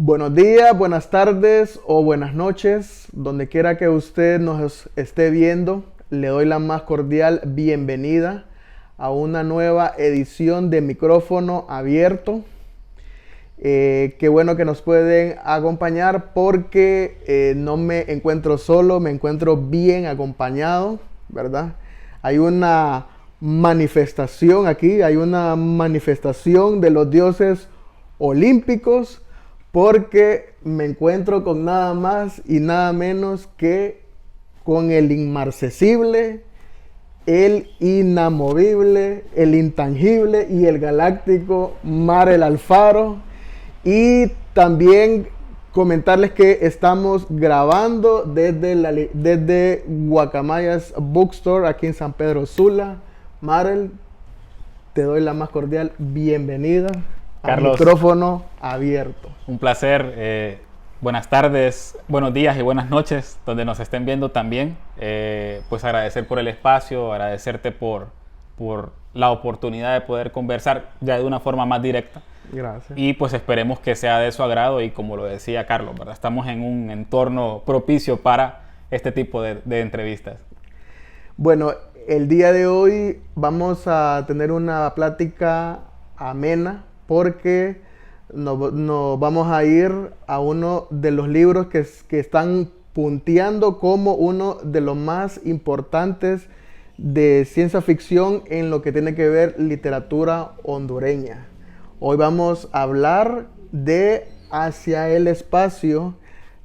Buenos días, buenas tardes o buenas noches, donde quiera que usted nos esté viendo, le doy la más cordial bienvenida a una nueva edición de Micrófono Abierto. Qué bueno que nos pueden acompañar porque no me encuentro solo, me encuentro bien acompañado, ¿verdad? Hay una manifestación aquí, hay una manifestación de los dioses olímpicos, porque me encuentro con nada más y nada menos que con el inmarcesible, el inamovible, el intangible y el galáctico Marel Alfaro. Y también comentarles que estamos grabando desde Guacamayas Bookstore aquí en San Pedro Sula. Marel, te doy la más cordial bienvenida. Carlos, Micrófono Abierto. un placer. Buenas tardes, buenos días y buenas noches, donde nos estén viendo también. Pues agradecer por el espacio, agradecerte por la oportunidad de poder conversar ya de una forma más directa. Gracias. Y pues esperemos que sea de su agrado y como lo decía Carlos, ¿verdad? Estamos en un entorno propicio para este tipo de entrevistas. Bueno, el día de hoy vamos a tener una plática amena, porque nos vamos a ir a uno de los libros que están punteando como uno de los más importantes de ciencia ficción en lo que tiene que ver literatura hondureña. Hoy vamos a hablar de Hacia el Espacio,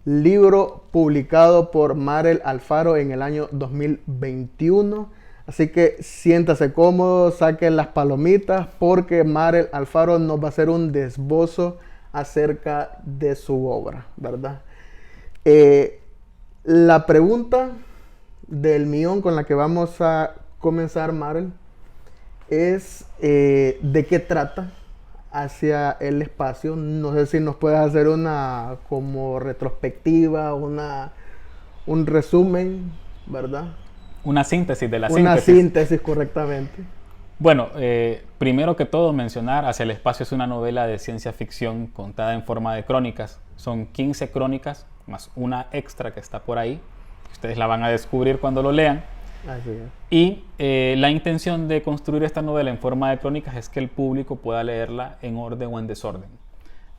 libro publicado por Marel Alfaro en el año 2021. Así que siéntase cómodo, saquen las palomitas, porque Marel Alfaro nos va a hacer un desbozo acerca de su obra, ¿verdad? La pregunta del millón con la que vamos a comenzar, Marel, es ¿de qué trata Hacia el Espacio? No sé si nos puedes hacer una como retrospectiva, un resumen, ¿verdad? Una síntesis de la Una síntesis. síntesis, correctamente. Bueno, primero que todo mencionar, Hacia el Espacio es una novela de ciencia ficción contada en forma de crónicas. Son 15 crónicas, más una extra que está por ahí. Ustedes la van a descubrir cuando lo lean. Así es. Y la intención de construir esta novela en forma de crónicas es que el público pueda leerla en orden o en desorden.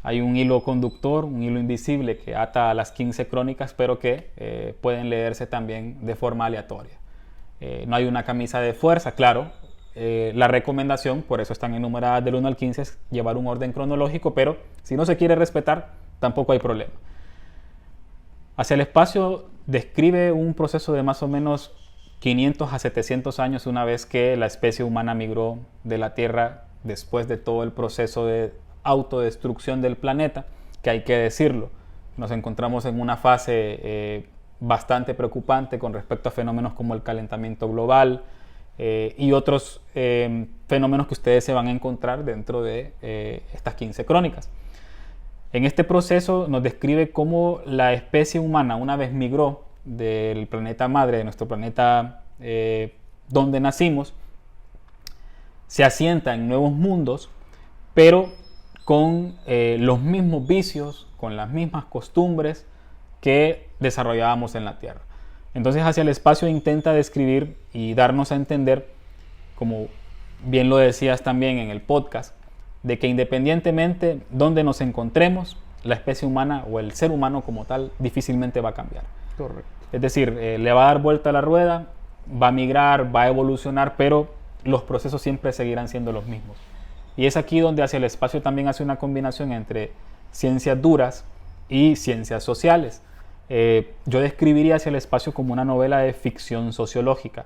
Hay un hilo conductor, un hilo invisible que ata a las 15 crónicas, pero que pueden leerse también de forma aleatoria. No hay una camisa de fuerza, claro. La recomendación, por eso están enumeradas del 1 al 15, es llevar un orden cronológico, pero si no se quiere respetar, tampoco hay problema. Hacia el Espacio describe un proceso de más o menos 500 a 700 años, una vez que la especie humana migró de la Tierra después de todo el proceso de autodestrucción del planeta, que hay que decirlo. Nos encontramos en una fase bastante preocupante con respecto a fenómenos como el calentamiento global y otros fenómenos que ustedes se van a encontrar dentro de estas 15 crónicas. En este proceso nos describe cómo la especie humana, una vez migró del planeta madre, de nuestro planeta donde nacimos, se asienta en nuevos mundos, pero con los mismos vicios, con las mismas costumbres que desarrollábamos en la Tierra. Entonces, Hacia el Espacio intenta describir y darnos a entender, como bien lo decías también en el podcast, de que independientemente donde nos encontremos, la especie humana o el ser humano como tal difícilmente va a cambiar. Correcto. Es decir, le va a dar vuelta a la rueda, va a migrar, va a evolucionar, pero los procesos siempre seguirán siendo los mismos. Y es aquí donde Hacia el Espacio también hace una combinación entre ciencias duras y ciencias sociales. Yo describiría Hacia el Espacio como una novela de ficción sociológica.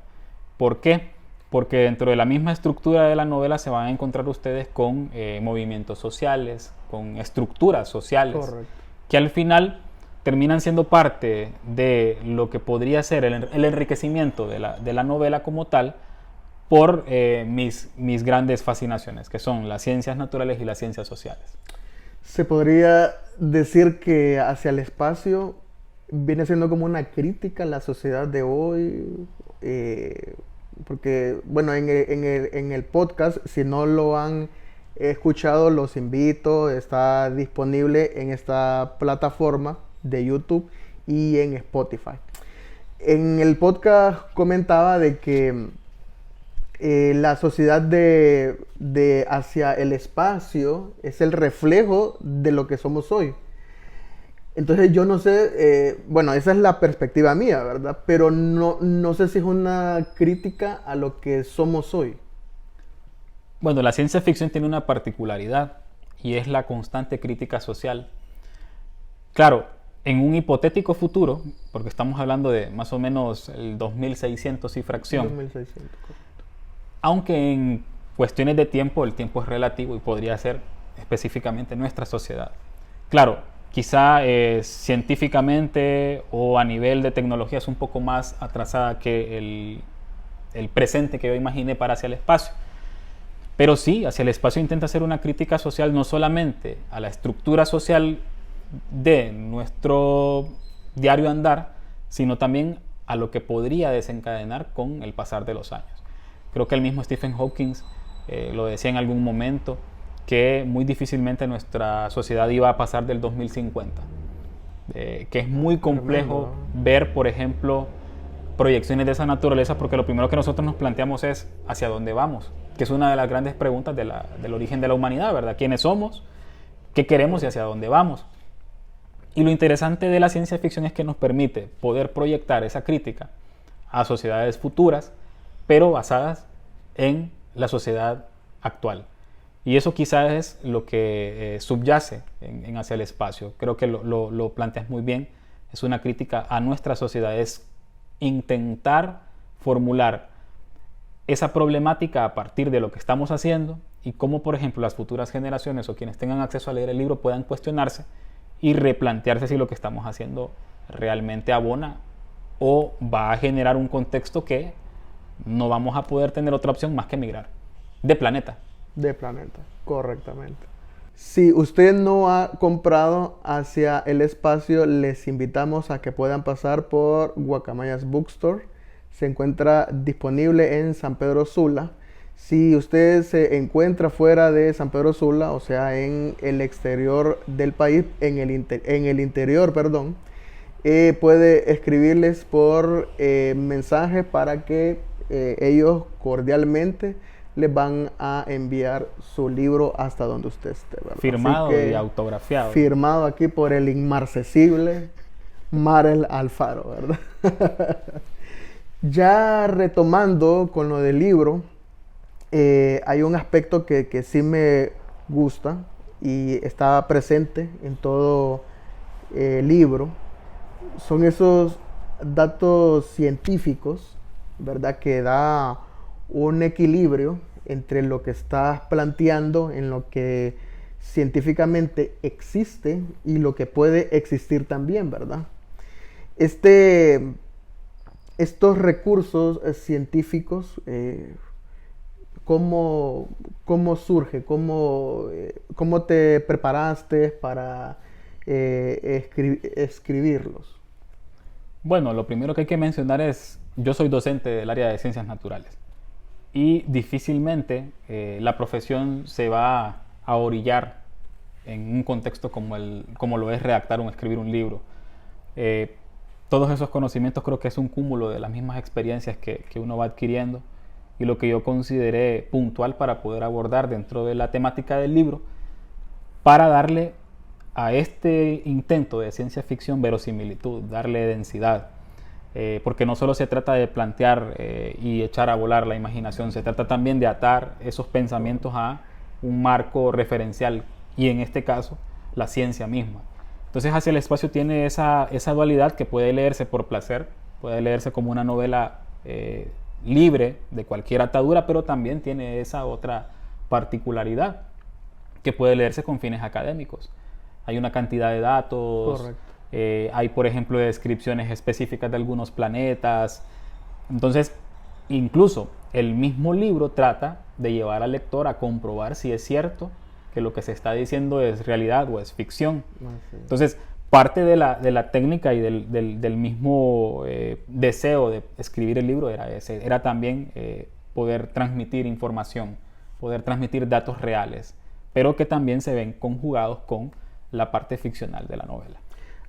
¿Por qué? Porque dentro de la misma estructura de la novela se van a encontrar ustedes con movimientos sociales, con estructuras sociales, Correcto. que al final terminan siendo parte de lo que podría ser el enriquecimiento de la novela como tal, por mis grandes fascinaciones, que son las ciencias naturales y las ciencias sociales. Se podría decir que Hacia el Espacio viene siendo como una crítica a la sociedad de hoy, porque, bueno, en el podcast, si no lo han he escuchado, los invito. Está disponible en esta plataforma de YouTube y en Spotify. En el podcast comentaba de que la sociedad de hacia el espacio es el reflejo de lo que somos hoy. Entonces yo no sé, bueno, esa es la perspectiva mía, ¿verdad? Pero no sé si es una crítica a lo que somos hoy. Bueno, la ciencia ficción tiene una particularidad y es la constante crítica social. Claro, en un hipotético futuro, porque estamos hablando de más o menos el 2600 y fracción, 2600, correcto. Aunque en cuestiones de tiempo, el tiempo es relativo y podría ser específicamente nuestra sociedad. Claro, quizá científicamente o a nivel de tecnología es un poco más atrasada que el presente que yo imaginé para hacia el espacio. Pero sí, hacia el espacio intenta hacer una crítica social no solamente a la estructura social de nuestro diario andar, sino también a lo que podría desencadenar con el pasar de los años. Creo que el mismo Stephen Hawking lo decía en algún momento, que muy difícilmente nuestra sociedad iba a pasar del 2050. Que es muy complejo ver, por ejemplo, proyecciones de esa naturaleza, porque lo primero que nosotros nos planteamos es hacia dónde vamos, que es una de las grandes preguntas del origen de la humanidad, ¿verdad? ¿Quiénes somos? ¿Qué queremos y hacia dónde vamos? Y lo interesante de la ciencia ficción es que nos permite poder proyectar esa crítica a sociedades futuras, pero basadas en la sociedad actual. Y eso quizás es lo que subyace en hacia el espacio. Creo que lo planteas muy bien. Es una crítica a nuestra sociedad. Es intentar formular esa problemática a partir de lo que estamos haciendo y cómo, por ejemplo, las futuras generaciones o quienes tengan acceso a leer el libro puedan cuestionarse y replantearse si lo que estamos haciendo realmente abona o va a generar un contexto que no vamos a poder tener otra opción más que migrar de planeta. De planeta, correctamente. Si usted no ha comprado hacia el espacio, les invitamos a que puedan pasar por Guacamayas Bookstore. Se encuentra disponible en San Pedro Sula. Si usted se encuentra fuera de San Pedro Sula, o sea, en el exterior del país, en el interior, perdón, puede escribirles por mensaje para que ellos cordialmente les van a enviar su libro hasta donde usted esté, ¿verdad? Firmado y autografiado. Firmado aquí por el inmarcesible Marel Alfaro, ¿verdad? Ya retomando con lo del libro, hay un aspecto que sí me gusta y está presente en todo libro. Son esos datos científicos, ¿verdad? Que da un equilibrio entre lo que estás planteando, en lo que científicamente existe y lo que puede existir también, ¿verdad? Estos recursos científicos, ¿cómo surge? ¿Cómo te preparaste para escribirlos? Bueno, lo primero que hay que mencionar es, yo soy docente del área de ciencias naturales y difícilmente la profesión se va a orillar en un contexto como lo es redactar o escribir un libro. Todos esos conocimientos creo que es un cúmulo de las mismas experiencias que uno va adquiriendo y lo que yo consideré puntual para poder abordar dentro de la temática del libro para darle a este intento de ciencia ficción verosimilitud, darle densidad. Porque no solo se trata de plantear y echar a volar la imaginación, se trata también de atar esos pensamientos a un marco referencial y en este caso la ciencia misma. Entonces Hacia el espacio tiene esa dualidad que puede leerse por placer, puede leerse como una novela libre de cualquier atadura, pero también tiene esa otra particularidad que puede leerse con fines académicos. Hay una cantidad de datos. Correcto. Hay, por ejemplo, descripciones específicas de algunos planetas. Entonces, incluso el mismo libro trata de llevar al lector a comprobar si es cierto que lo que se está diciendo es realidad o es ficción. Entonces, parte de la técnica y del mismo deseo de escribir el libro era también poder transmitir información, poder transmitir datos reales, pero que también se ven conjugados con la parte ficcional de la novela.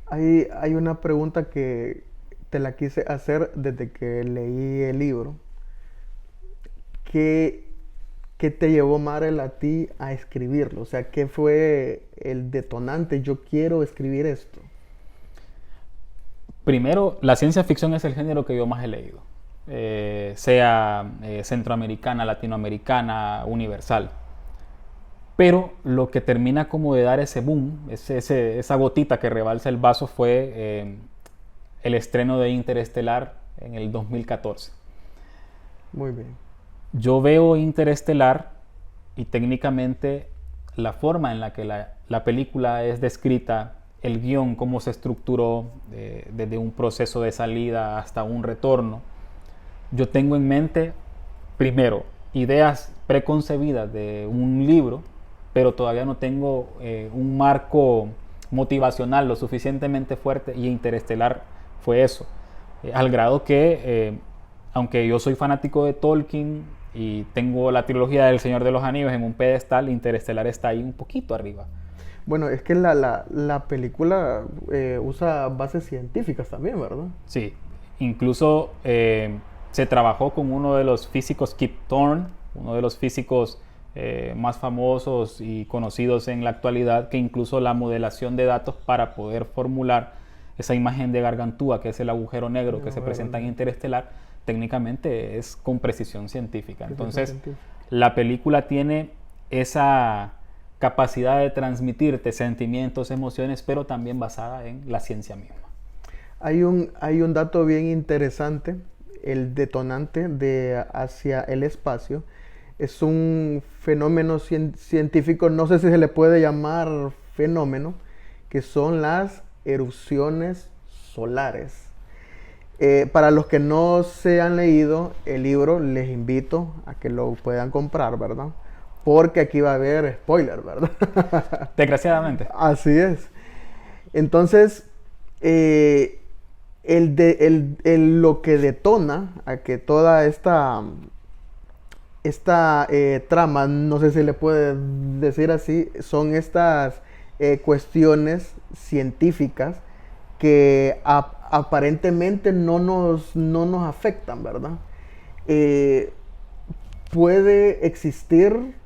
Hay una pregunta que te la quise hacer desde que leí el libro. ¿Qué te llevó, Marel, a ti a escribirlo? O sea, ¿qué fue el detonante? Yo quiero escribir esto. Primero, la ciencia ficción es el género que yo más he leído, sea centroamericana, latinoamericana, universal. Pero lo que termina como de dar ese boom, esa gotita que rebalsa el vaso, fue el estreno de Interestelar en el 2014. Muy bien. Yo veo Interestelar y técnicamente la forma en la que la película es descrita, el guión, cómo se estructuró desde un proceso de salida hasta un retorno. Yo tengo en mente, primero, ideas preconcebidas de un libro, pero todavía no tengo un marco motivacional lo suficientemente fuerte, y Interestelar fue eso. Al grado que, aunque yo soy fanático de Tolkien y tengo la trilogía del Señor de los Anillos en un pedestal, Interestelar está ahí un poquito arriba. Bueno, es que la película usa bases científicas también, ¿verdad? Sí, incluso se trabajó con uno de los físicos, Kip Thorne, uno de los físicos más famosos y conocidos en la actualidad, que incluso la modelación de datos para poder formular esa imagen de Gargantúa, que es el agujero negro que se presenta en Interestelar, técnicamente es con precisión científica. Entonces, la película tiene esa capacidad de transmitirte sentimientos, emociones, pero también basada en la ciencia misma. Hay un dato bien interesante. El detonante de Hacia el espacio es un fenómeno científico, no sé si se le puede llamar fenómeno, que son las erupciones solares. Para los que no se han leído el libro, les invito a que lo puedan comprar, ¿verdad? Porque aquí va a haber spoiler, ¿verdad? Desgraciadamente. Así es. Entonces, lo que detona a que toda esta trama, no sé si le puede decir así, son estas cuestiones científicas que aparentemente no nos afectan, ¿verdad? Puede existir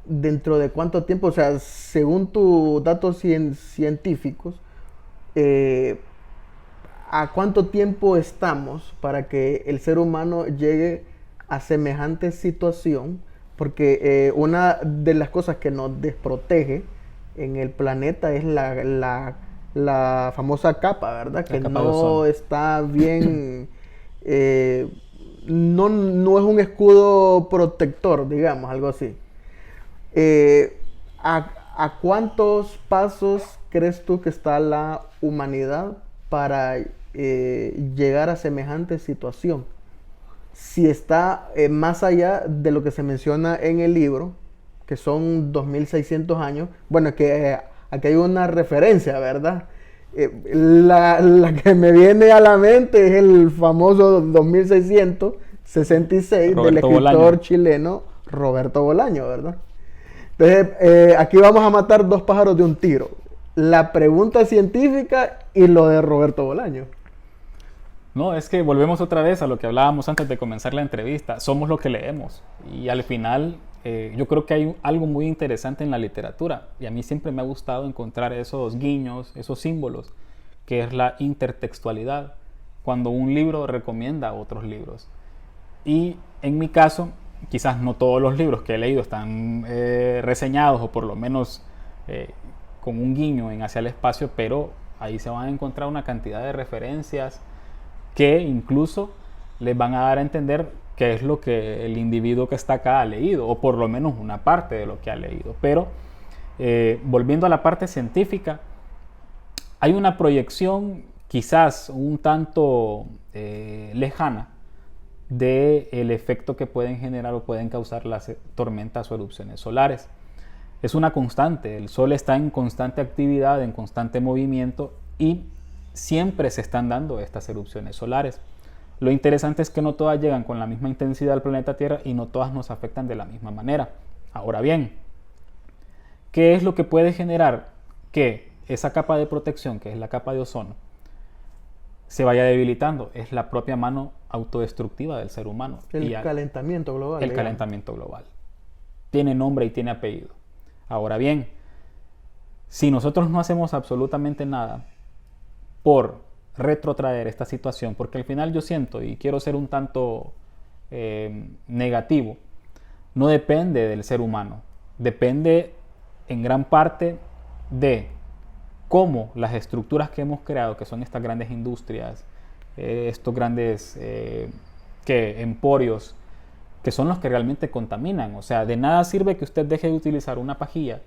dentro de cuánto tiempo, o sea, según tus datos científicos, ¿a cuánto tiempo estamos para que el ser humano llegue a semejante situación? Porque una de las cosas que nos desprotege en el planeta es la famosa capa, ¿verdad? Que no está bien, no es un escudo protector, digamos, algo así. ¿A cuántos pasos crees tú que está la humanidad para llegar a semejante situación? Si está más allá de lo que se menciona en el libro, que son 2600 años, bueno, que aquí hay una referencia, ¿verdad? La que me viene a la mente es el famoso 2666 del escritor chileno Roberto Bolaño, ¿verdad? Entonces, aquí vamos a matar dos pájaros de un tiro. La pregunta científica y lo de Roberto Bolaño. No, es que volvemos otra vez a lo que hablábamos antes de comenzar la entrevista. Somos lo que leemos. Y al final, yo creo que hay algo muy interesante en la literatura. Y a mí siempre me ha gustado encontrar esos guiños, esos símbolos, que es la intertextualidad, cuando un libro recomienda otros libros. Y en mi caso, quizás no todos los libros que he leído están reseñados o por lo menos con un guiño en Hacia el espacio, pero ahí se van a encontrar una cantidad de referencias que incluso les van a dar a entender qué es lo que el individuo que está acá ha leído, o por lo menos una parte de lo que ha leído. Pero volviendo a la parte científica, hay una proyección quizás un tanto lejana del efecto que pueden generar o pueden causar las tormentas o erupciones solares. Es una constante, el Sol está en constante actividad, en constante movimiento, y siempre se están dando estas erupciones solares. Lo interesante es que no todas llegan con la misma intensidad al planeta Tierra y no todas nos afectan de la misma manera. Ahora bien, ¿Qué es lo que puede generar que esa capa de protección, que es la capa de ozono, se vaya debilitando? Es la propia mano autodestructiva del ser humano. El calentamiento global. El calentamiento global. Tiene nombre y tiene apellido. Ahora bien, si nosotros no hacemos absolutamente nada por retrotraer esta situación, porque al final yo siento, y quiero ser un tanto negativo, no depende del ser humano, depende en gran parte de cómo las estructuras que hemos creado, que son estas grandes industrias, estos grandes emporios, que son los que realmente contaminan. O sea, de nada sirve que usted deje de utilizar una pajilla,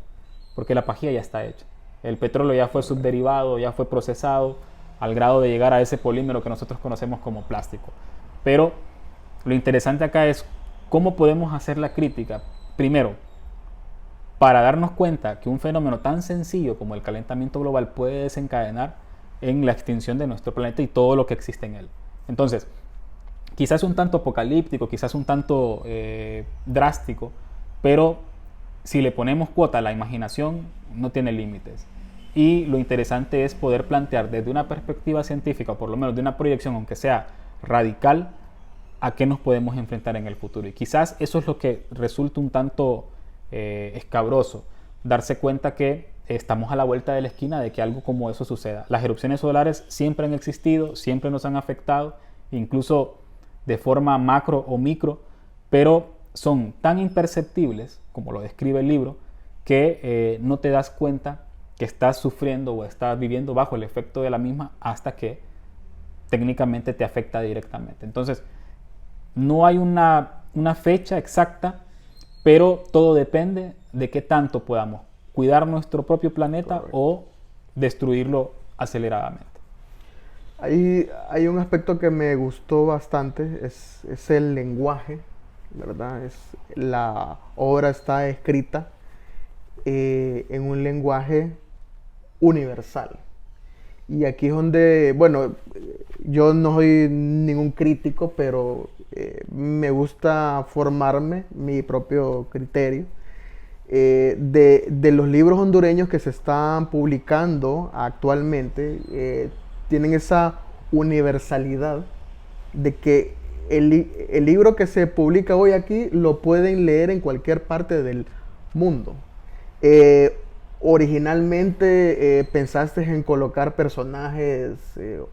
porque la pajilla ya está hecha. El petróleo ya fue subderivado, ya fue procesado, al grado de llegar a ese polímero que nosotros conocemos como plástico. Pero lo interesante acá es cómo podemos hacer la crítica, primero, para darnos cuenta que un fenómeno tan sencillo como el calentamiento global puede desencadenar en la extinción de nuestro planeta y todo lo que existe en él. Entonces, quizás un tanto apocalíptico, quizás un tanto drástico, pero si le ponemos cuota a la imaginación, no tiene límites. Y lo interesante es poder plantear desde una perspectiva científica, o por lo menos de una proyección, aunque sea radical, a qué nos podemos enfrentar en el futuro. Y quizás eso es lo que resulta un tanto escabroso, darse cuenta que estamos a la vuelta de la esquina de que algo como eso suceda. Las erupciones solares siempre han existido, siempre nos han afectado, incluso de forma macro o micro, pero son tan imperceptibles, como lo describe el libro, que no te das cuenta que estás sufriendo o estás viviendo bajo el efecto de la misma hasta que técnicamente te afecta directamente. Entonces, no hay una fecha exacta, pero todo depende de qué tanto podamos cuidar nuestro propio planeta. Correcto. O destruirlo aceleradamente. Hay un aspecto que me gustó bastante, es el lenguaje, ¿verdad? La obra está escrita en un lenguaje universal. Y aquí es donde, bueno, yo no soy ningún crítico, pero me gusta formarme mi propio criterio de los libros hondureños que se están publicando actualmente. Tienen esa universalidad de que el libro que se publica hoy aquí lo pueden leer en cualquier parte del mundo. Originalmente pensaste en colocar personajes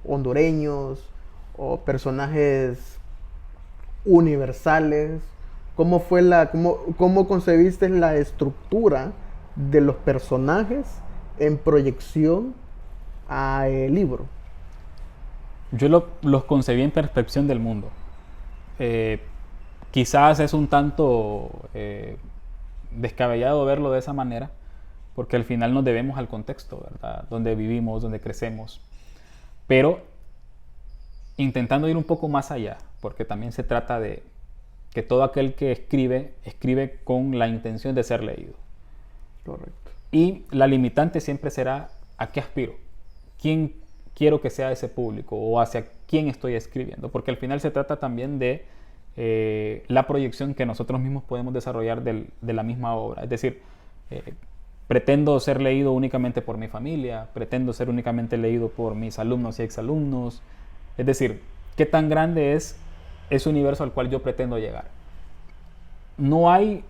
hondureños o personajes universales. ¿Cómo fue cómo concebiste la estructura de los personajes en proyección al libro? Yo los concebí en percepción del mundo. Quizás es un tanto descabellado verlo de esa manera, porque al final nos debemos al contexto, ¿verdad? Donde vivimos, donde crecemos. Pero intentando ir un poco más allá, porque también se trata de que todo aquel que escribe con la intención de ser leído. Correcto. Y la limitante siempre será a qué aspiro, quién quiero que sea ese público o hacia quién estoy escribiendo, porque al final se trata también de la proyección que nosotros mismos podemos desarrollar de la misma obra. Es decir, pretendo ser leído únicamente por mi familia, pretendo ser únicamente leído por mis alumnos y exalumnos. Es decir, ¿qué tan grande es ese universo al cual yo pretendo llegar? No hay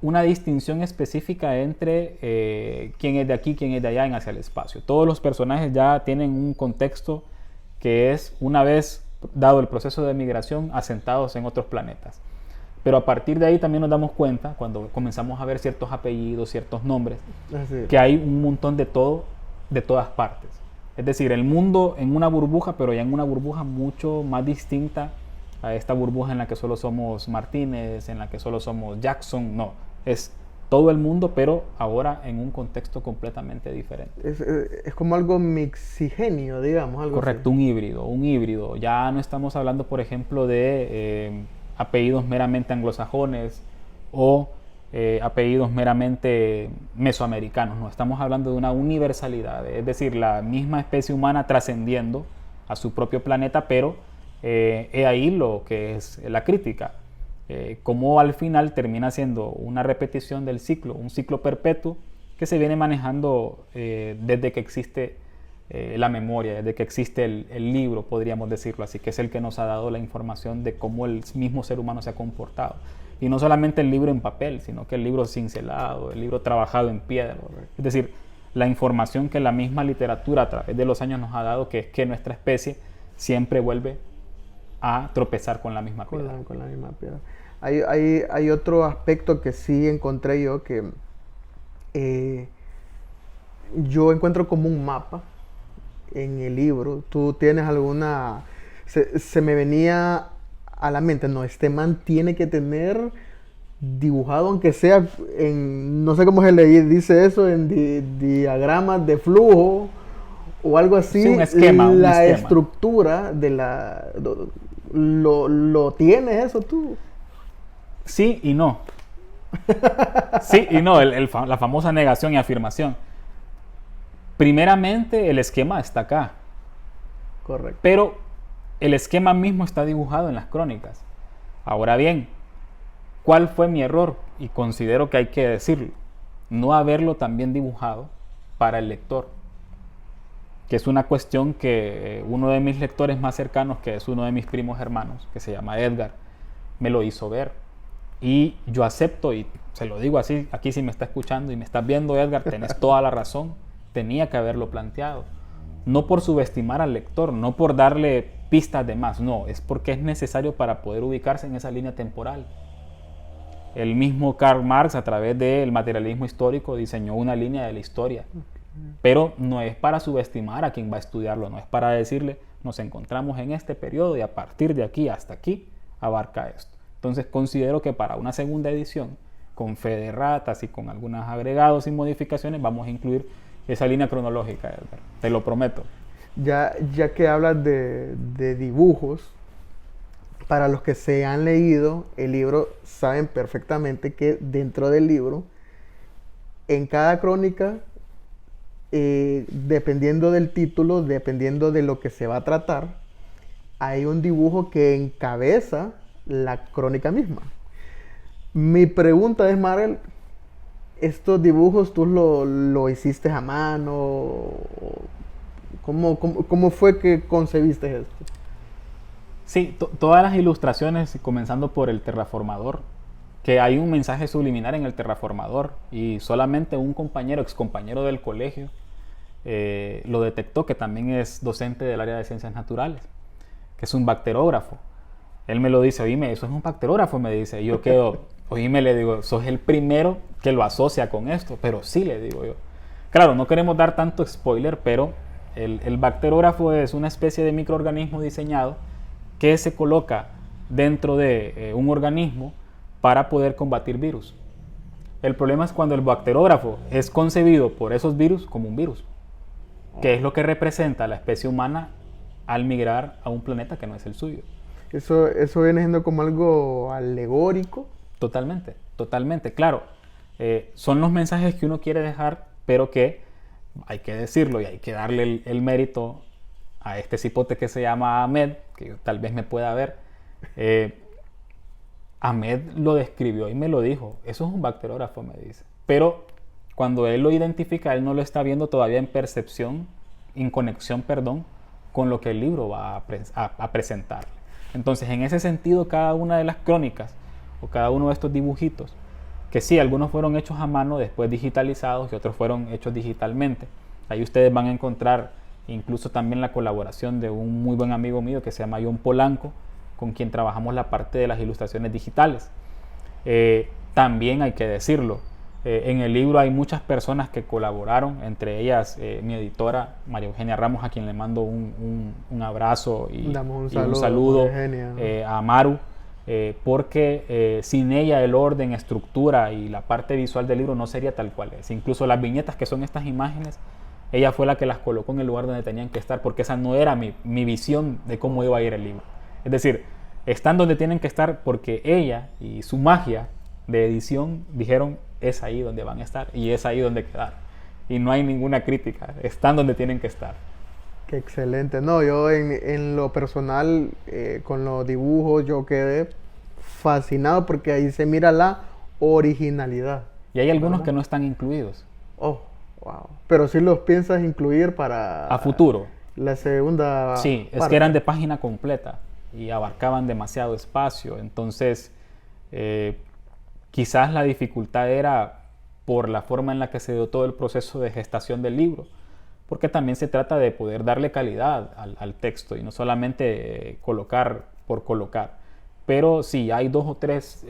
una distinción específica entre quién es de aquí, quién es de allá en hacia el espacio. Todos los personajes ya tienen un contexto que es, una vez dado el proceso de migración, asentados en otros planetas. Pero a partir de ahí también nos damos cuenta, cuando comenzamos a ver ciertos apellidos, ciertos nombres, que hay un montón de todo, de todas partes. Es decir, el mundo en una burbuja, pero ya en una burbuja mucho más distinta a esta burbuja en la que solo somos Martínez, en la que solo somos Jackson. No, es todo el mundo, pero ahora en un contexto completamente diferente. Es como algo mixigenio, digamos. Algo correcto, así. Un híbrido. Ya no estamos hablando, por ejemplo, de apellidos meramente anglosajones o apellidos meramente mesoamericanos. No, estamos hablando de una universalidad, es decir, la misma especie humana trascendiendo a su propio planeta, pero he ahí lo que es la crítica. Cómo al final termina siendo una repetición del ciclo, un ciclo perpetuo que se viene manejando desde que existe la memoria, desde que existe el libro, podríamos decirlo así, que es el que nos ha dado la información de cómo el mismo ser humano se ha comportado. Y no solamente el libro en papel, sino que el libro cincelado, el libro trabajado en piedra. Es decir, la información que la misma literatura a través de los años nos ha dado, que es que nuestra especie siempre vuelve a tropezar con la misma piedra. Con la misma piedra. Hay otro aspecto que sí encontré yo, que yo encuentro como un mapa en el libro. ¿Tú tienes alguna...? Se me venía a la mente, no, este man tiene que tener dibujado, aunque sea en, no sé cómo se le dice eso, en diagramas de flujo o algo así. Sí, un esquema. La estructura de la... ¿Lo tienes eso tú? Sí y no. Sí y no, la famosa negación y afirmación. Primeramente, el esquema está acá. Correcto. Pero el esquema mismo está dibujado en las crónicas. Ahora bien, ¿cuál fue mi error? Y considero que hay que decirlo. No haberlo también dibujado para el lector. Que es una cuestión que uno de mis lectores más cercanos, que es uno de mis primos hermanos, que se llama Edgar, me lo hizo ver. Y yo acepto, y se lo digo así, aquí si me está escuchando y me estás viendo, Edgar, tenés toda la razón. Tenía que haberlo planteado. No por subestimar al lector, no por darle pistas de más, no, es porque es necesario para poder ubicarse en esa línea temporal. El mismo Karl Marx, a través del materialismo histórico, diseñó una línea de la historia. Pero no es para subestimar a quien va a estudiarlo, no es para decirle, nos encontramos en este periodo y a partir de aquí hasta aquí abarca esto. Entonces considero que para una segunda edición, con fe de ratas y con algunos agregados y modificaciones, vamos a incluir esa línea cronológica, Edgar, te lo prometo. Ya que hablas de dibujos, para los que se han leído el libro, saben perfectamente que dentro del libro, en cada crónica, dependiendo del título, dependiendo de lo que se va a tratar, hay un dibujo que encabeza la crónica misma. Mi pregunta es, Marel, ¿estos dibujos tú lo hiciste a mano? ¿Cómo fue que concebiste esto? Sí, todas las ilustraciones, comenzando por el terraformador, que hay un mensaje subliminal en el terraformador y solamente un excompañero del colegio, lo detectó, que también es docente del área de ciencias naturales, que es un bacterógrafo. Él me lo dice, oíme, eso es un bacterógrafo, me dice, y yo quedo, oíme, le digo, sos el primero que lo asocia con esto, pero sí, le digo yo. Claro, no queremos dar tanto spoiler, pero el bacterógrafo es una especie de microorganismo diseñado que se coloca dentro de un organismo para poder combatir virus. El problema es cuando el bacterógrafo es concebido por esos virus como un virus, que es lo que representa a la especie humana al migrar a un planeta que no es el suyo. Eso viene siendo como algo alegórico. Totalmente, totalmente. Claro, son los mensajes que uno quiere dejar, pero que hay que decirlo y hay que darle el mérito a este cipote que se llama Ahmed, que tal vez me pueda ver. Ahmed lo describió y me lo dijo. Eso es un bacterógrafo, me dice. Pero cuando él lo identifica, él no lo está viendo todavía en percepción, en conexión, perdón, con lo que el libro va a presentar. Entonces, en ese sentido, cada una de las crónicas o cada uno de estos dibujitos, que sí, algunos fueron hechos a mano, después digitalizados y otros fueron hechos digitalmente. Ahí ustedes van a encontrar incluso también la colaboración de un muy buen amigo mío que se llama John Polanco, con quien trabajamos la parte de las ilustraciones digitales. También hay que decirlo, en el libro hay muchas personas que colaboraron, entre ellas mi editora María Eugenia Ramos, a quien le mando un abrazo y un saludo a Maru, porque sin ella el orden, estructura y la parte visual del libro no sería tal cual es. Incluso las viñetas, que son estas imágenes, ella fue la que las colocó en el lugar donde tenían que estar, porque esa no era mi visión de cómo iba a ir el libro. Es decir, están donde tienen que estar porque ella y su magia de edición dijeron, es ahí donde van a estar y es ahí donde quedar. Y no hay ninguna crítica, están donde tienen que estar. Qué excelente. No, yo en lo personal, con los dibujos, yo quedé fascinado porque ahí se mira la originalidad. Y hay algunos que no están incluidos. Oh, wow. Pero si los piensas incluir para... A futuro. La segunda Sí, es parte. que eran de página completa y abarcaban demasiado espacio. Entonces, quizás la dificultad era por la forma en la que se dio todo el proceso de gestación del libro, porque también se trata de poder darle calidad al texto y no solamente colocar por colocar. Pero sí, hay 2 o 3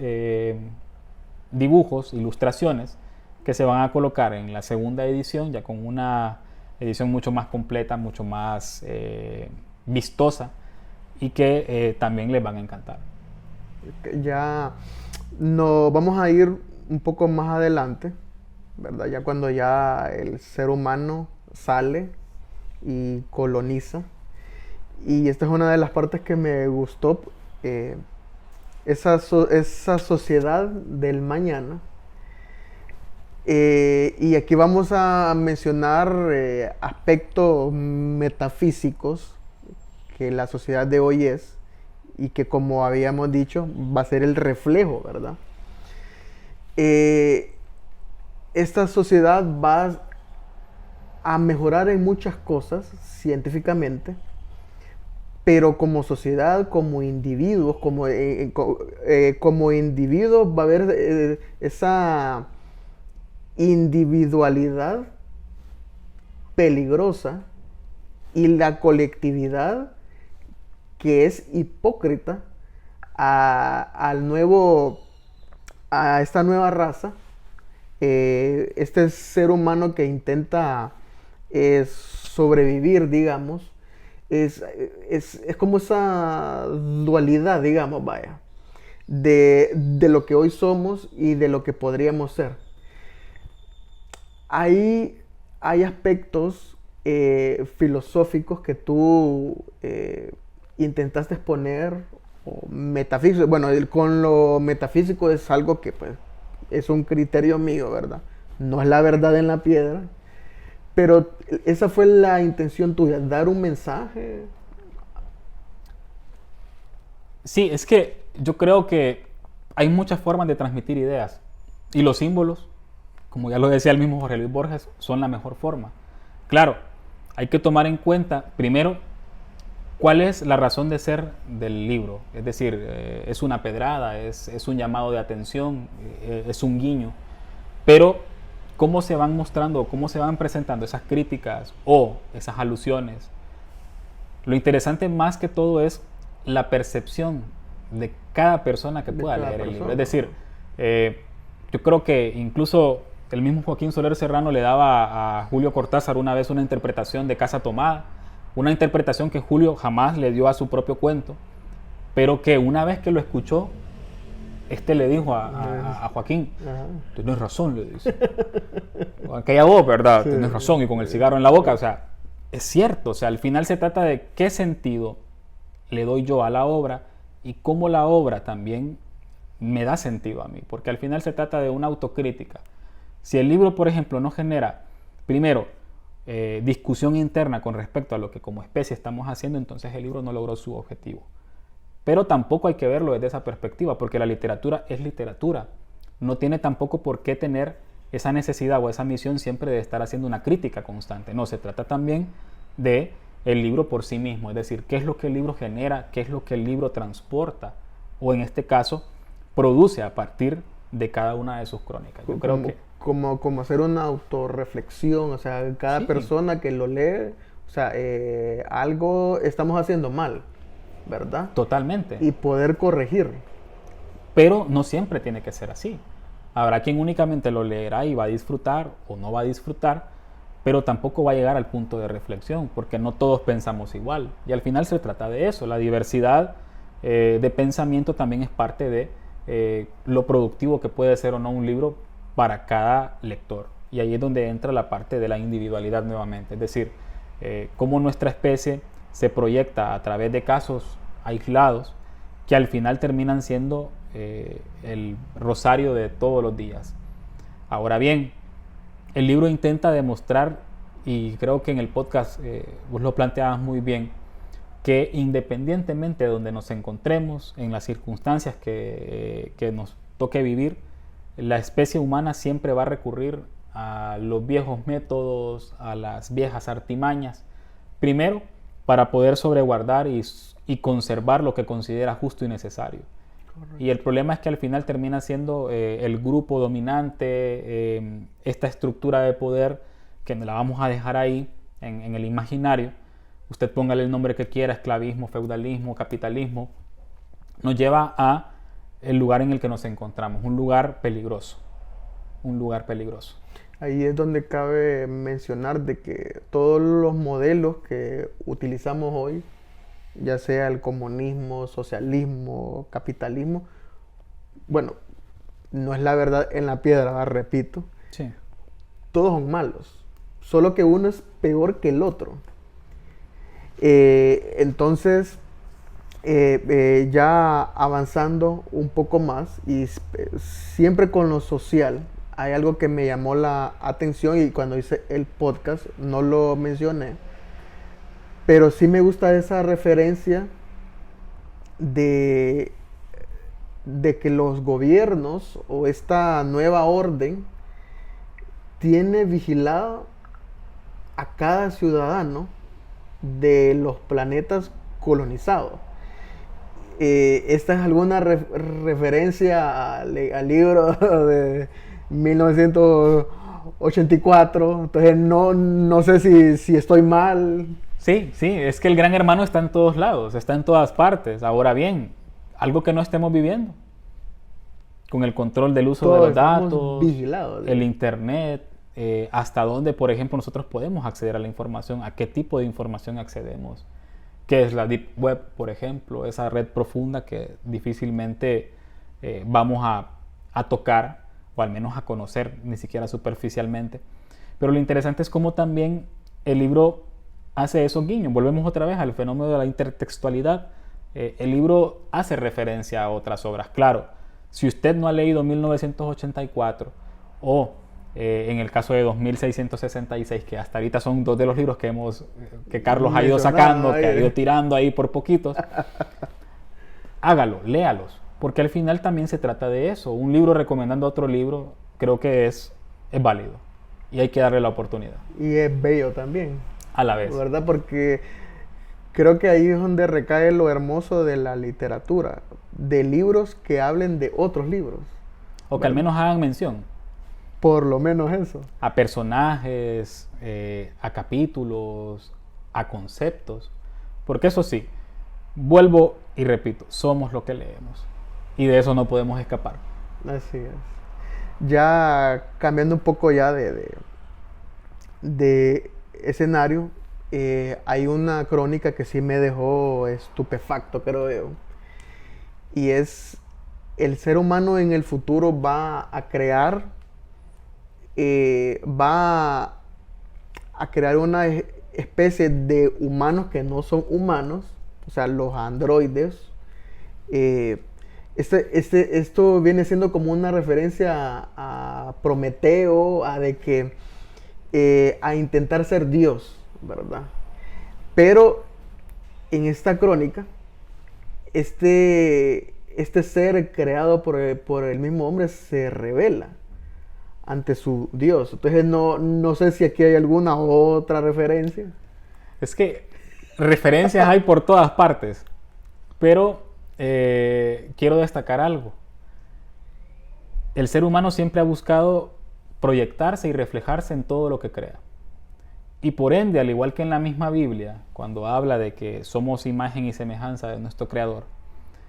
dibujos, ilustraciones, que se van a colocar en la segunda edición, ya con una edición mucho más completa, mucho más vistosa, y que también les van a encantar. Ya no vamos a ir un poco más adelante, ¿verdad? Ya cuando ya el ser humano sale y coloniza. Y esta es una de las partes que me gustó, esa sociedad del mañana. Y aquí vamos a mencionar aspectos metafísicos que la sociedad de hoy es y que, como habíamos dicho, va a ser el reflejo, ¿verdad? Esta sociedad va a mejorar en muchas cosas científicamente, pero como sociedad, como individuos, como individuos va a haber esa individualidad peligrosa y la colectividad que es hipócrita a esta nueva raza, este ser humano que intenta sobrevivir, digamos, es como esa dualidad, digamos, vaya, de lo que hoy somos y de lo que podríamos ser. Hay aspectos filosóficos que tú intentaste exponer, o metafísicos. Bueno, con lo metafísico es algo que pues es un criterio mío, ¿verdad? No es la verdad en la piedra, pero esa fue la intención tuya, dar un mensaje. Sí, es que yo creo que hay muchas formas de transmitir ideas y los símbolos, como ya lo decía el mismo Jorge Luis Borges, son la mejor forma. Claro, hay que tomar en cuenta, primero, cuál es la razón de ser del libro. Es decir, es una pedrada, es un llamado de atención, es un guiño. Pero, ¿cómo se van mostrando, cómo se van presentando esas críticas o esas alusiones? Lo interesante más que todo es la percepción de cada persona que pueda leer el libro. Es decir, yo creo que incluso el mismo Joaquín Soler Serrano le daba a Julio Cortázar una vez una interpretación de Casa Tomada, una interpretación que Julio jamás le dio a su propio cuento, pero que una vez que lo escuchó, le dijo a Joaquín, tienes razón, le dice. Con aquella voz, ¿verdad? Sí. Tienes razón, y con el cigarro en la boca, o sea, es cierto, o sea, al final se trata de qué sentido le doy yo a la obra y cómo la obra también me da sentido a mí, porque al final se trata de una autocrítica. Si el libro, por ejemplo, no genera, primero, discusión interna con respecto a lo que como especie estamos haciendo, entonces el libro no logró su objetivo. Pero tampoco hay que verlo desde esa perspectiva, porque la literatura es literatura. No tiene tampoco por qué tener esa necesidad o esa misión siempre de estar haciendo una crítica constante. No, se trata también de el libro por sí mismo, es decir, qué es lo que el libro genera, qué es lo que el libro transporta, o en este caso, produce a partir de cada una de sus crónicas. Yo creo que como hacer una autorreflexión, o sea, cada persona que lo lee, o sea, algo estamos haciendo mal, ¿verdad? Totalmente. Y poder corregir. Pero no siempre tiene que ser así. Habrá quien únicamente lo leerá y va a disfrutar o no va a disfrutar, pero tampoco va a llegar al punto de reflexión, porque no todos pensamos igual. Y al final se trata de eso. La diversidad de pensamiento también es parte de lo productivo que puede ser o no un libro para cada lector. Y ahí es donde entra la parte de la individualidad nuevamente. Es decir, cómo nuestra especie se proyecta a través de casos aislados que al final terminan siendo el rosario de todos los días. Ahora bien, el libro intenta demostrar, y creo que en el podcast vos lo planteabas muy bien, que independientemente de donde nos encontremos, en las circunstancias que nos toque vivir, la especie humana siempre va a recurrir a los viejos métodos, a las viejas artimañas, primero para poder sobreguardar y conservar lo que considera justo y necesario. Correcto. Y el problema es que al final termina siendo el grupo dominante, esta estructura de poder que la vamos a dejar ahí en el imaginario. Usted póngale el nombre que quiera, esclavismo, feudalismo, capitalismo, nos lleva a el lugar en el que nos encontramos, un lugar peligroso, un lugar peligroso. Ahí es donde cabe mencionar de que todos los modelos que utilizamos hoy, ya sea el comunismo, socialismo, capitalismo, bueno, no es la verdad en la piedra, repito, sí. Todos son malos, solo que uno es peor que el otro. Entonces, ya avanzando un poco más y siempre con lo social, hay algo que me llamó la atención y cuando hice el podcast no lo mencioné, pero sí me gusta esa referencia de que los gobiernos o esta nueva orden tiene vigilado a cada ciudadano de los planetas colonizados. Esta es alguna referencia al libro de 1984, entonces no sé si estoy mal. Sí, es que el gran hermano está en todos lados, está en todas partes. Ahora bien, algo que no estemos viviendo, con el control del uso de los datos, el internet, hasta dónde, por ejemplo, nosotros podemos acceder a la información, a qué tipo de información accedemos, qué es la Deep Web, por ejemplo, esa red profunda que difícilmente vamos a tocar, o al menos a conocer, ni siquiera superficialmente. Pero lo interesante es cómo también el libro hace esos guiños. Volvemos otra vez al fenómeno de la intertextualidad. El libro hace referencia a otras obras. Claro, si usted no ha leído 1984 o en el caso de 2666, que hasta ahorita son dos de los libros que Carlos ha ido sacando, que ha ido tirando ahí por poquitos, hágalo, léalos, porque al final también se trata de eso. Un libro recomendando otro libro creo que es válido y hay que darle la oportunidad. Y es bello también. A la vez. ¿Verdad? Porque creo que ahí es donde recae lo hermoso de la literatura, de libros que hablen de otros libros. O que al menos hagan mención. Por lo menos eso. A personajes, a capítulos, a conceptos. Porque eso sí, vuelvo y repito, somos lo que leemos. Y de eso no podemos escapar. Así es. Ya cambiando un poco ya de escenario, hay una crónica que sí me dejó estupefacto, creo yo. Y es el ser humano en el futuro va a crear una especie de humanos que no son humanos, o sea, los androides. Esto viene siendo como una referencia a Prometeo, a intentar ser Dios, ¿verdad? Pero en esta crónica, este ser creado por el mismo hombre se revela ante su Dios. Entonces no sé si aquí hay alguna otra referencia. Es que referencias hay por todas partes, pero quiero destacar algo. El ser humano siempre ha buscado proyectarse y reflejarse en todo lo que crea. Y por ende, al igual que en la misma Biblia, cuando habla de que somos imagen y semejanza de nuestro Creador,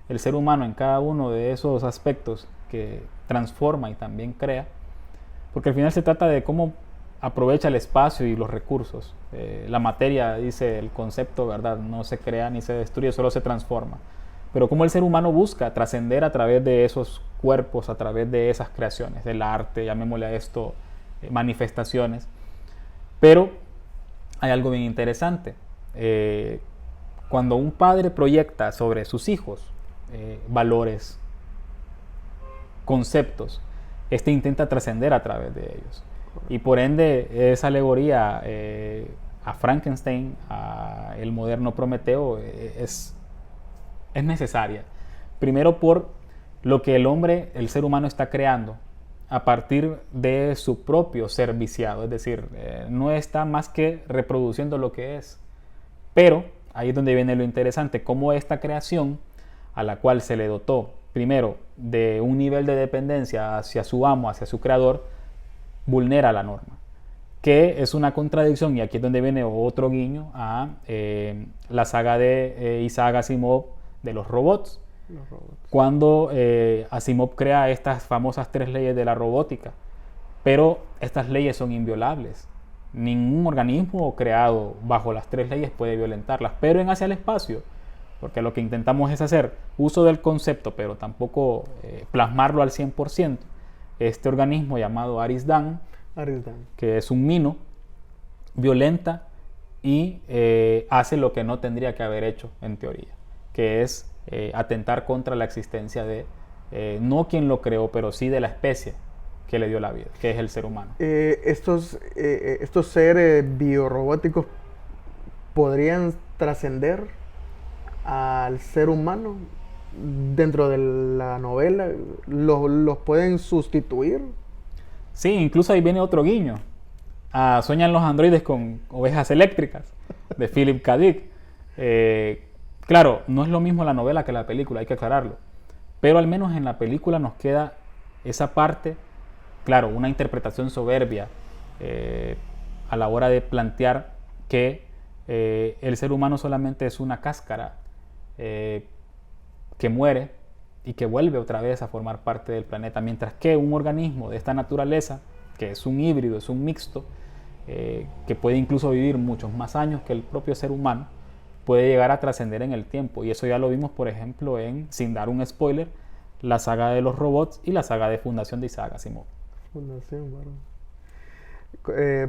el ser humano en cada uno de esos aspectos que transforma y también crea, porque al final se trata de cómo aprovecha el espacio y los recursos. La materia, dice el concepto, ¿verdad? No se crea ni se destruye, solo se transforma. Pero cómo el ser humano busca trascender a través de esos cuerpos, a través de esas creaciones, del arte, llamémosle a esto manifestaciones. Pero hay algo bien interesante. Cuando un padre proyecta sobre sus hijos valores, conceptos, intenta trascender a través de ellos. Y por ende, esa alegoría a Frankenstein, a el moderno Prometeo, es necesaria. Primero por lo que el ser humano está creando a partir de su propio ser viciado, es decir, no está más que reproduciendo lo que es. Pero ahí es donde viene lo interesante, cómo esta creación a la cual se le dotó primero de un nivel de dependencia hacia su amo, hacia su creador, vulnera la norma, que es una contradicción, y aquí es donde viene otro guiño a la saga de Isaac Asimov de los robots. Cuando Asimov crea estas famosas 3 leyes de la robótica, pero estas leyes son inviolables. Ningún organismo creado bajo las 3 leyes puede violentarlas, pero en Hacia el Espacio, porque lo que intentamos es hacer uso del concepto, pero tampoco plasmarlo al 100%, este organismo llamado Arisdan, que es un mino, violenta y hace lo que no tendría que haber hecho en teoría, que es atentar contra la existencia de, no quien lo creó, pero sí de la especie que le dio la vida, que es el ser humano. Estos seres biorrobóticos podrían trascender al ser humano dentro de la novela. ¿Los pueden sustituir? Sí, incluso ahí viene otro guiño. Sueñan los androides con ovejas eléctricas, de Philip K. Dick. Claro, no es lo mismo la novela que la película, hay que aclararlo. Pero al menos en la película nos queda esa parte, claro, una interpretación soberbia a la hora de plantear que el ser humano solamente es una cáscara que muere y que vuelve otra vez a formar parte del planeta, mientras que un organismo de esta naturaleza, que es un híbrido, es un mixto, que puede incluso vivir muchos más años que el propio ser humano, puede llegar a trascender en el tiempo. Y eso ya lo vimos, por ejemplo, sin dar un spoiler, la saga de los robots y la saga de Fundación de Isaac Asimov. Fundación, bueno.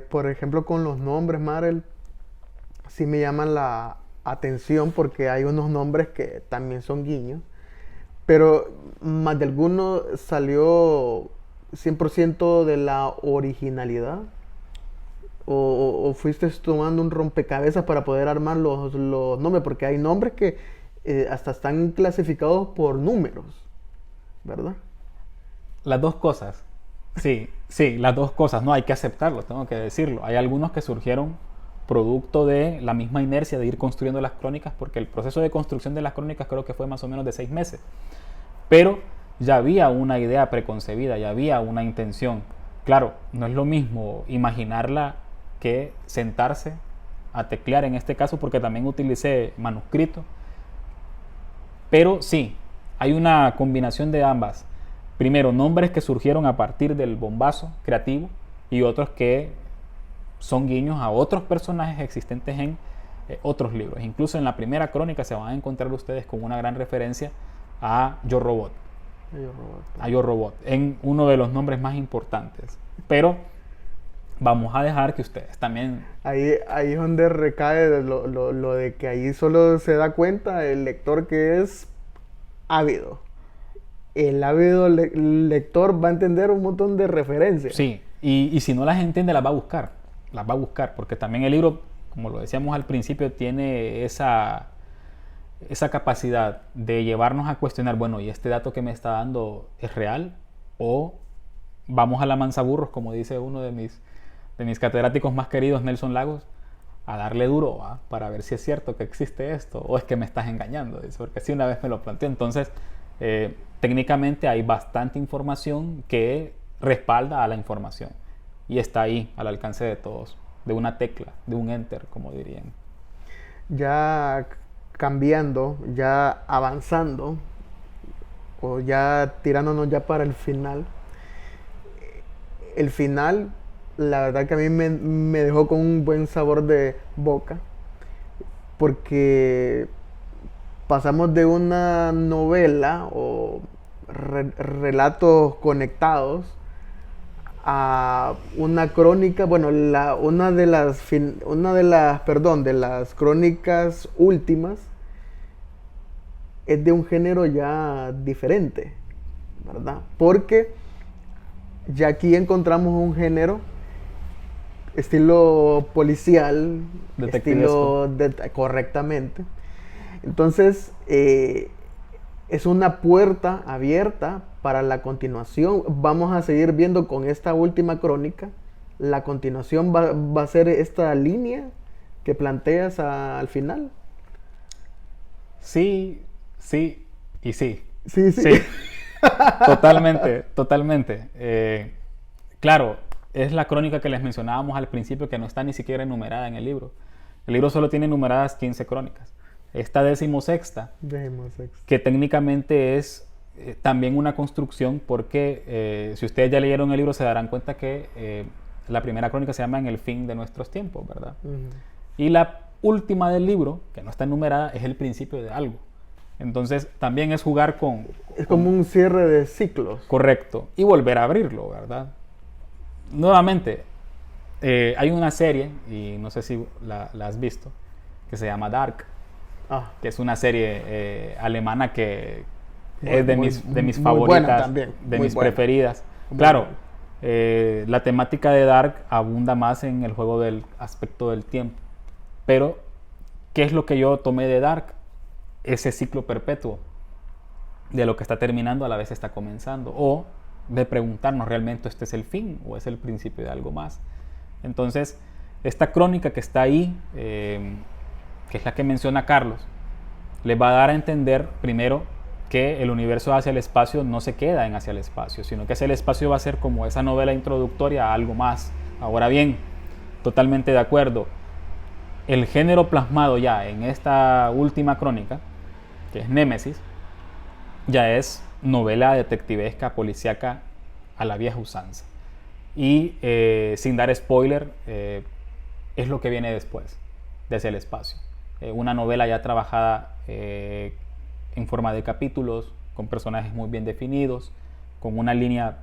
Por ejemplo, con los nombres, Marel, sí me llaman la atención porque hay unos nombres que también son guiños, pero más de alguno salió 100% de la originalidad. ¿O fuiste tomando un rompecabezas para poder armar los nombres? Porque hay nombres que hasta están clasificados por números, ¿verdad? Las dos cosas. Sí, las dos cosas. No, hay que aceptarlo, tengo que decirlo. Hay algunos que surgieron producto de la misma inercia de ir construyendo las crónicas, porque el proceso de construcción de las crónicas creo que fue más o menos de 6 meses. Pero ya había una idea preconcebida, ya había una intención. Claro, no es lo mismo imaginarla que sentarse a teclear en este caso, porque también utilicé manuscrito. Pero sí, hay una combinación de ambas. Primero, nombres que surgieron a partir del bombazo creativo y otros que son guiños a otros personajes existentes en otros libros. Incluso en la primera crónica se van a encontrar ustedes con una gran referencia a Yo Robot. A Yo Robot, en uno de los nombres más importantes. Pero vamos a dejar que ustedes también... Ahí es donde recae lo de que ahí solo se da cuenta el lector que es ávido. El ávido lector va a entender un montón de referencias. Sí, y si no las entiende las va a buscar. Las va a buscar, porque también el libro, como lo decíamos al principio, tiene esa capacidad de llevarnos a cuestionar, bueno, ¿y este dato que me está dando es real? ¿O vamos a la manzaburros, como dice uno de mis catedráticos más queridos, Nelson Lagos, a darle duro para ver si es cierto que existe esto, o es que me estás engañando? Porque sí, una vez me lo planteé. Entonces, técnicamente hay bastante información que respalda a la información y está ahí al alcance de todos, de una tecla, de un enter, como dirían. Ya cambiando, ya avanzando, o ya tirándonos ya para el final. El final, la verdad que a mí me dejó con un buen sabor de boca, porque pasamos de una novela o relatos conectados a una crónica, bueno, una de las crónicas últimas es de un género ya diferente, ¿verdad? Porque ya aquí encontramos un género estilo policial, correctamente. Entonces, es una puerta abierta para la continuación. Vamos a seguir viendo con esta última crónica. La continuación va a ser esta línea que planteas al final. Sí, sí y sí. Sí, sí. Sí, totalmente, totalmente. Claro, es la crónica que les mencionábamos al principio, que no está ni siquiera enumerada en el libro. El libro solo tiene numeradas 15 crónicas. Esta 16ª, que técnicamente es también una construcción, porque si ustedes ya leyeron el libro se darán cuenta que la primera crónica se llama En el fin de nuestros tiempos, ¿verdad? Y la última del libro, que no está enumerada, es el principio de algo. Entonces también es jugar con... Es como un cierre de ciclos. Correcto. Y volver a abrirlo, ¿verdad? Nuevamente, hay una serie, y no sé si la has visto, que se llama Dark, que es una serie alemana que es de mis favoritas, también, de mis preferidas. Claro, la temática de Dark abunda más en el juego del aspecto del tiempo. Pero, ¿qué es lo que yo tomé de Dark? Ese ciclo perpetuo de lo que está terminando a la vez está comenzando, o de preguntarnos realmente este es el fin o es el principio de algo más. Entonces esta crónica que está ahí, que es la que menciona Carlos, les va a dar a entender primero que el universo hacia el espacio no se queda en hacia el espacio, sino que hacia el espacio va a ser como esa novela introductoria a algo más. Ahora bien, totalmente de acuerdo, el género plasmado ya en esta última crónica, que es Némesis, ya es novela detectivesca, policíaca a la vieja usanza. Y sin dar spoiler, es lo que viene después, desde el espacio. Una novela ya trabajada en forma de capítulos, con personajes muy bien definidos, con una línea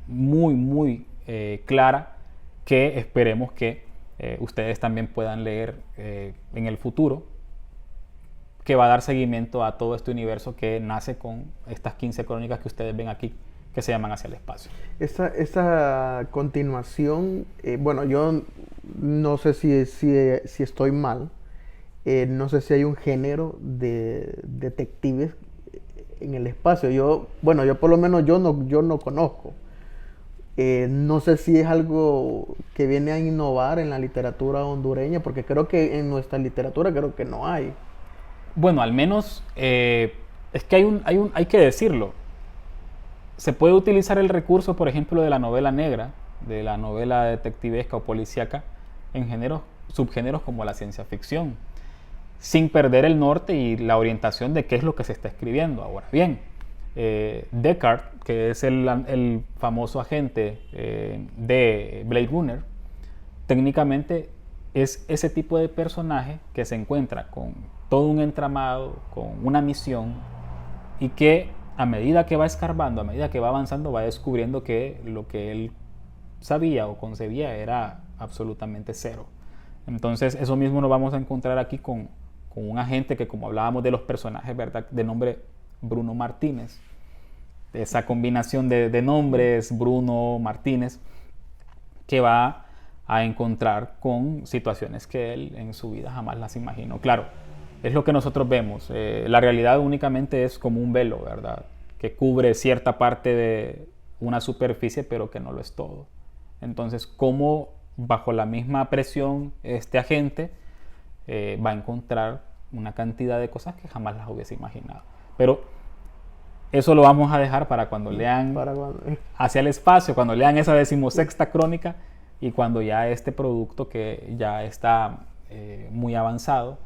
muy, muy clara, que esperemos que ustedes también puedan leer en el futuro, que va a dar seguimiento a todo este universo que nace con estas 15 crónicas que ustedes ven aquí, que se llaman Hacia el Espacio. Esa continuación, bueno, yo no sé si estoy mal, no sé si hay un género de detectives en el espacio. Yo por lo menos yo no conozco. No sé si es algo que viene a innovar en la literatura hondureña, porque creo que en nuestra literatura creo que no hay. Bueno, al menos es que hay que decirlo. Se puede utilizar el recurso, por ejemplo, de la novela negra, de la novela detectivesca o policíaca, en subgéneros como la ciencia ficción, sin perder el norte y la orientación de qué es lo que se está escribiendo. Ahora bien, Deckard, que es el famoso agente de Blade Runner, técnicamente es ese tipo de personaje que se encuentra con todo un entramado, con una misión, y que a medida que va escarbando, a medida que va avanzando, va descubriendo que lo que él sabía o concebía era absolutamente cero. Entonces eso mismo lo vamos a encontrar aquí con un agente que, como hablábamos de los personajes, ¿verdad?, de nombre Bruno Martínez. Esa combinación de nombres, Bruno Martínez, que va a encontrar con situaciones que él en su vida jamás las imaginó. Claro, es lo que nosotros vemos. La realidad únicamente es como un velo, ¿verdad?, que cubre cierta parte de una superficie, pero que no lo es todo. Entonces, ¿cómo bajo la misma presión este agente va a encontrar una cantidad de cosas que jamás las hubiese imaginado? Pero eso lo vamos a dejar para cuando lean Hacia el Espacio, cuando lean esa 16ª crónica, y cuando ya este producto, que ya está muy avanzado,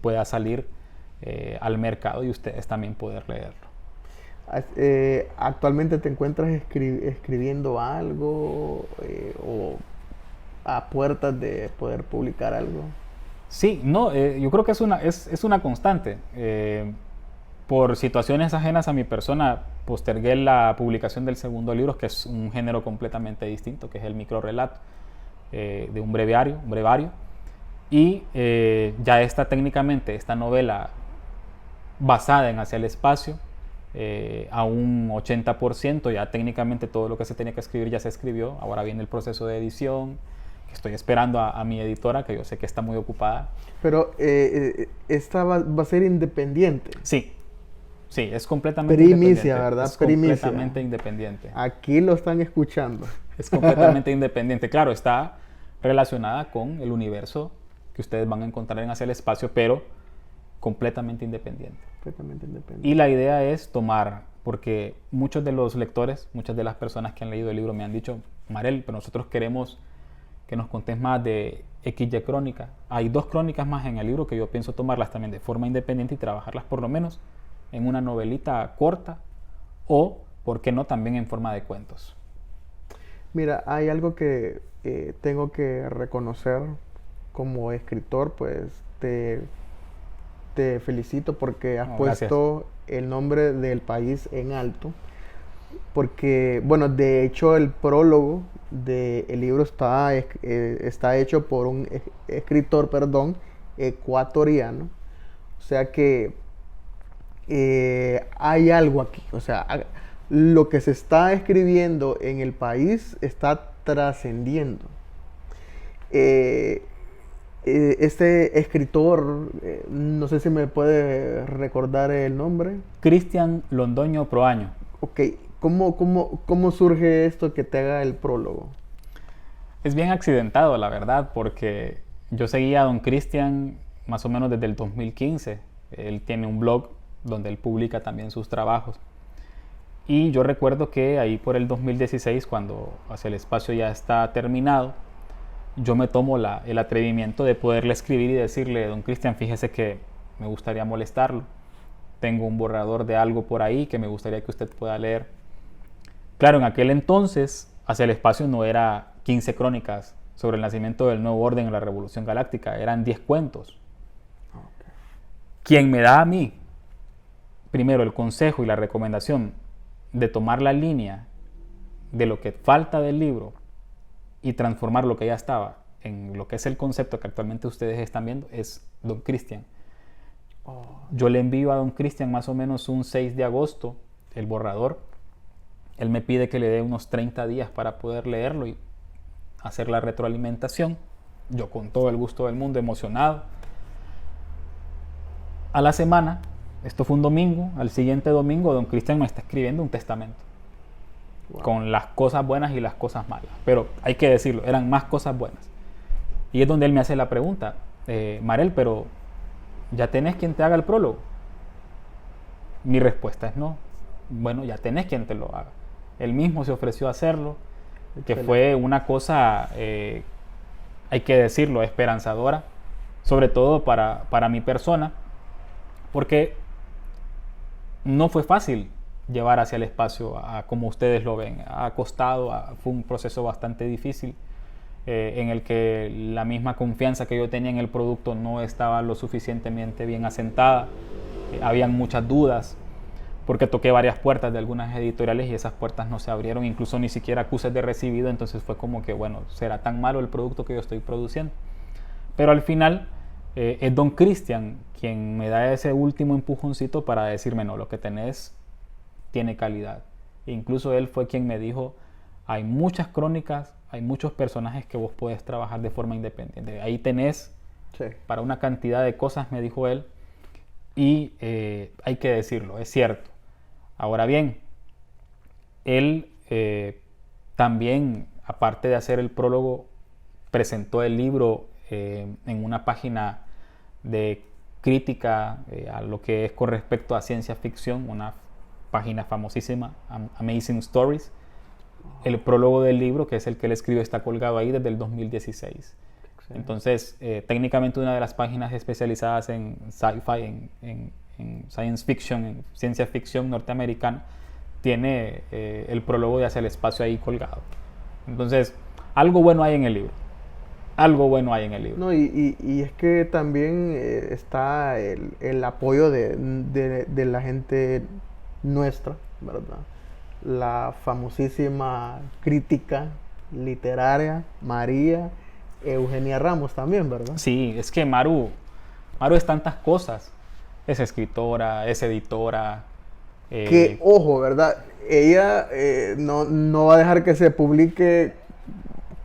pueda salir al mercado y ustedes también poder leerlo. ¿Actualmente te encuentras escribiendo algo o a puertas de poder publicar algo? Sí, no, yo creo que es una constante. Por situaciones ajenas a mi persona, postergué la publicación del segundo libro, que es un género completamente distinto, que es el microrrelato, de un brevario. Y ya está técnicamente esta novela basada en Hacia el Espacio, a un 80%, ya técnicamente todo lo que se tenía que escribir ya se escribió. Ahora viene el proceso de edición, que estoy esperando a mi editora, que yo sé que está muy ocupada. Pero esta va a ser independiente. Sí, Sí, es completamente Primicia, independiente. ¿verdad? Es Primicia. completamente independiente. Aquí lo están escuchando. Es completamente independiente. Claro, está relacionada con el universo que ustedes van a encontrar en Hacia el Espacio, pero completamente independiente. Completamente independiente. Y la idea es tomar, porque muchos de los lectores, muchas de las personas que han leído el libro me han dicho, Marel, pero nosotros queremos que nos contés más de XY crónica. Hay 2 crónicas más en el libro que yo pienso tomarlas también de forma independiente y trabajarlas por lo menos en una novelita corta o, ¿por qué no?, también en forma de cuentos. Mira, hay algo que tengo que reconocer como escritor, pues te felicito porque has puesto el nombre del país en alto. Porque, bueno, de hecho el prólogo del libro está hecho por un escritor, perdón, ecuatoriano. O sea que hay algo aquí. O sea, lo que se está escribiendo en el país está trascendiendo. Este escritor, no sé si me puede recordar el nombre. Cristian Londoño Proaño. Ok, ¿cómo surge esto que te haga el prólogo? Es bien accidentado, la verdad, porque yo seguía a don Cristian más o menos desde el 2015. Él tiene un blog donde él publica también sus trabajos. Y yo recuerdo que ahí por el 2016, cuando Hacia el Espacio ya está terminado, yo me tomo el atrevimiento de poderle escribir y decirle, don Cristian, fíjese que me gustaría molestarlo. Tengo un borrador de algo por ahí que me gustaría que usted pueda leer. Claro, en aquel entonces, Hacia el Espacio no era 15 crónicas sobre el nacimiento del nuevo orden en la Revolución Galáctica, eran 10 cuentos. Okay. Quien me da a mí, primero, el consejo y la recomendación de tomar la línea de lo que falta del libro y transformar lo que ya estaba en lo que es el concepto que actualmente ustedes están viendo, es don Cristian. Yo le envío a don Cristian más o menos un 6 de agosto el borrador. Él me pide que le dé unos 30 días para poder leerlo y hacer la retroalimentación. Yo con todo el gusto del mundo, emocionado. A la semana, esto fue un domingo, al siguiente domingo don Cristian me está escribiendo un testamento. Wow. Con las cosas buenas y las cosas malas. Pero hay que decirlo, eran más cosas buenas. Y es donde él me hace la pregunta, Marel, pero ¿ya tenés quien te haga el prólogo? Mi respuesta es no. Bueno, ya tenés quien te lo haga. Él mismo se ofreció a hacerlo, que fue una cosa, hay que decirlo, esperanzadora, sobre todo para mi persona, porque no fue fácil llevar Hacia el Espacio a como ustedes lo ven. Ha costado, fue un proceso bastante difícil, en el que la misma confianza que yo tenía en el producto no estaba lo suficientemente bien asentada. Habían muchas dudas, porque toqué varias puertas de algunas editoriales y esas puertas no se abrieron, incluso ni siquiera acuses de recibido. Entonces fue como que, bueno, ¿será tan malo el producto que yo estoy produciendo? Pero al final es don Cristian quien me da ese último empujoncito para decirme, no, lo que tenés tiene calidad. E incluso él fue quien me dijo, hay muchas crónicas, hay muchos personajes que vos podés trabajar de forma independiente. Ahí tenés para una cantidad de cosas, me dijo él, y hay que decirlo, es cierto. Ahora bien, él también, aparte de hacer el prólogo, presentó el libro en una página de crítica a lo que es con respecto a ciencia ficción, una página famosísima, Amazing Stories. El prólogo del libro, que es el que él escribió, está colgado ahí desde el 2016. Excelente. Entonces, técnicamente una de las páginas especializadas en sci-fi, en science fiction, en ciencia ficción norteamericana, tiene el prólogo de Hacia el Espacio ahí colgado. Entonces, algo bueno hay en el libro. Algo bueno hay en el libro. No, y es que también está el apoyo de la gente nuestra, ¿verdad? La famosísima crítica literaria María Eugenia Ramos también, ¿verdad? Sí, es que Maru es tantas cosas. Es escritora, es editora. Que, ojo, ¿verdad? Ella no va a dejar que se publique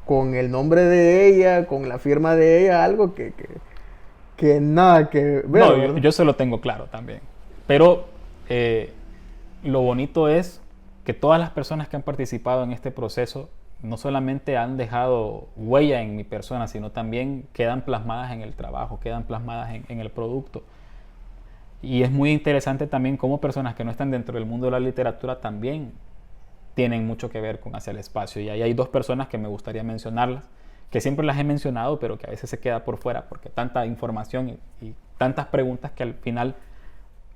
con el nombre de ella, con la firma de ella, algo que nada que ver. No, yo se lo tengo claro también. Pero lo bonito es que todas las personas que han participado en este proceso no solamente han dejado huella en mi persona, sino también quedan plasmadas en el trabajo, quedan plasmadas en el producto. Y es muy interesante también cómo personas que no están dentro del mundo de la literatura también tienen mucho que ver con Hacia el Espacio. Y ahí hay dos personas que me gustaría mencionarlas, que siempre las he mencionado, pero que a veces se queda por fuera, porque tanta información y tantas preguntas que al final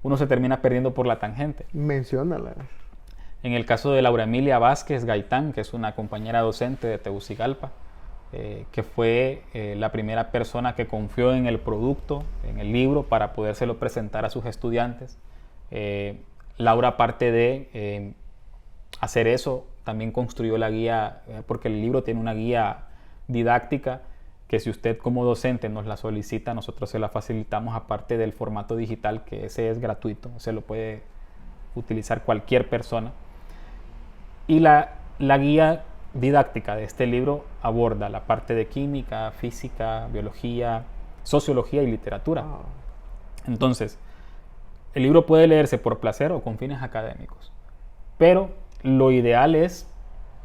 uno se termina perdiendo por la tangente. Menciónalas. En el caso de Laura Emilia Vázquez Gaitán, que es una compañera docente de Tegucigalpa, que fue la primera persona que confió en el producto, en el libro, para podérselo presentar a sus estudiantes. Laura, aparte de hacer eso, también construyó la guía, porque el libro tiene una guía didáctica que si usted como docente nos la solicita, nosotros se la facilitamos, aparte del formato digital, que ese es gratuito, se lo puede utilizar cualquier persona. Y la guía didáctica de este libro aborda la parte de química, física, biología, sociología y literatura. Entonces, el libro puede leerse por placer o con fines académicos, pero lo ideal es,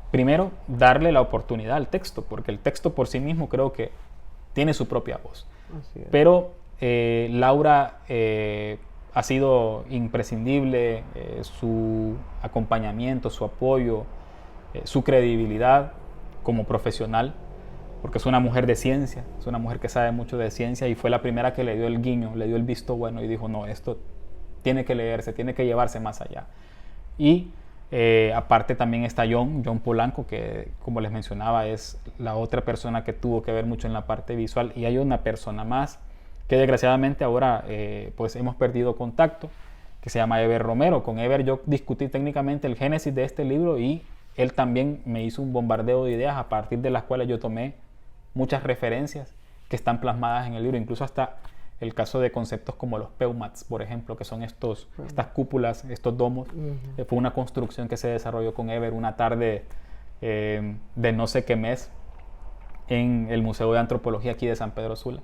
primero, darle la oportunidad al texto, porque el texto por sí mismo creo que tiene su propia voz. Pero Laura ha sido imprescindible, su acompañamiento, su apoyo, su credibilidad como profesional, porque es una mujer de ciencia, es una mujer que sabe mucho de ciencia y fue la primera que le dio el guiño, le dio el visto bueno y dijo, no, esto tiene que leerse, tiene que llevarse más allá. Y aparte también está John Polanco, que como les mencionaba es la otra persona que tuvo que ver mucho en la parte visual, y hay una persona más que desgraciadamente ahora pues hemos perdido contacto, que se llama Ever Romero. Con Ever yo discutí técnicamente el génesis de este libro y él también me hizo un bombardeo de ideas a partir de las cuales yo tomé muchas referencias que están plasmadas en el libro, incluso hasta el caso de conceptos como los peumats, por ejemplo, que son estas cúpulas, estos domos. Fue una construcción que se desarrolló con Ever una tarde de no sé qué mes en el Museo de Antropología aquí de San Pedro Sula.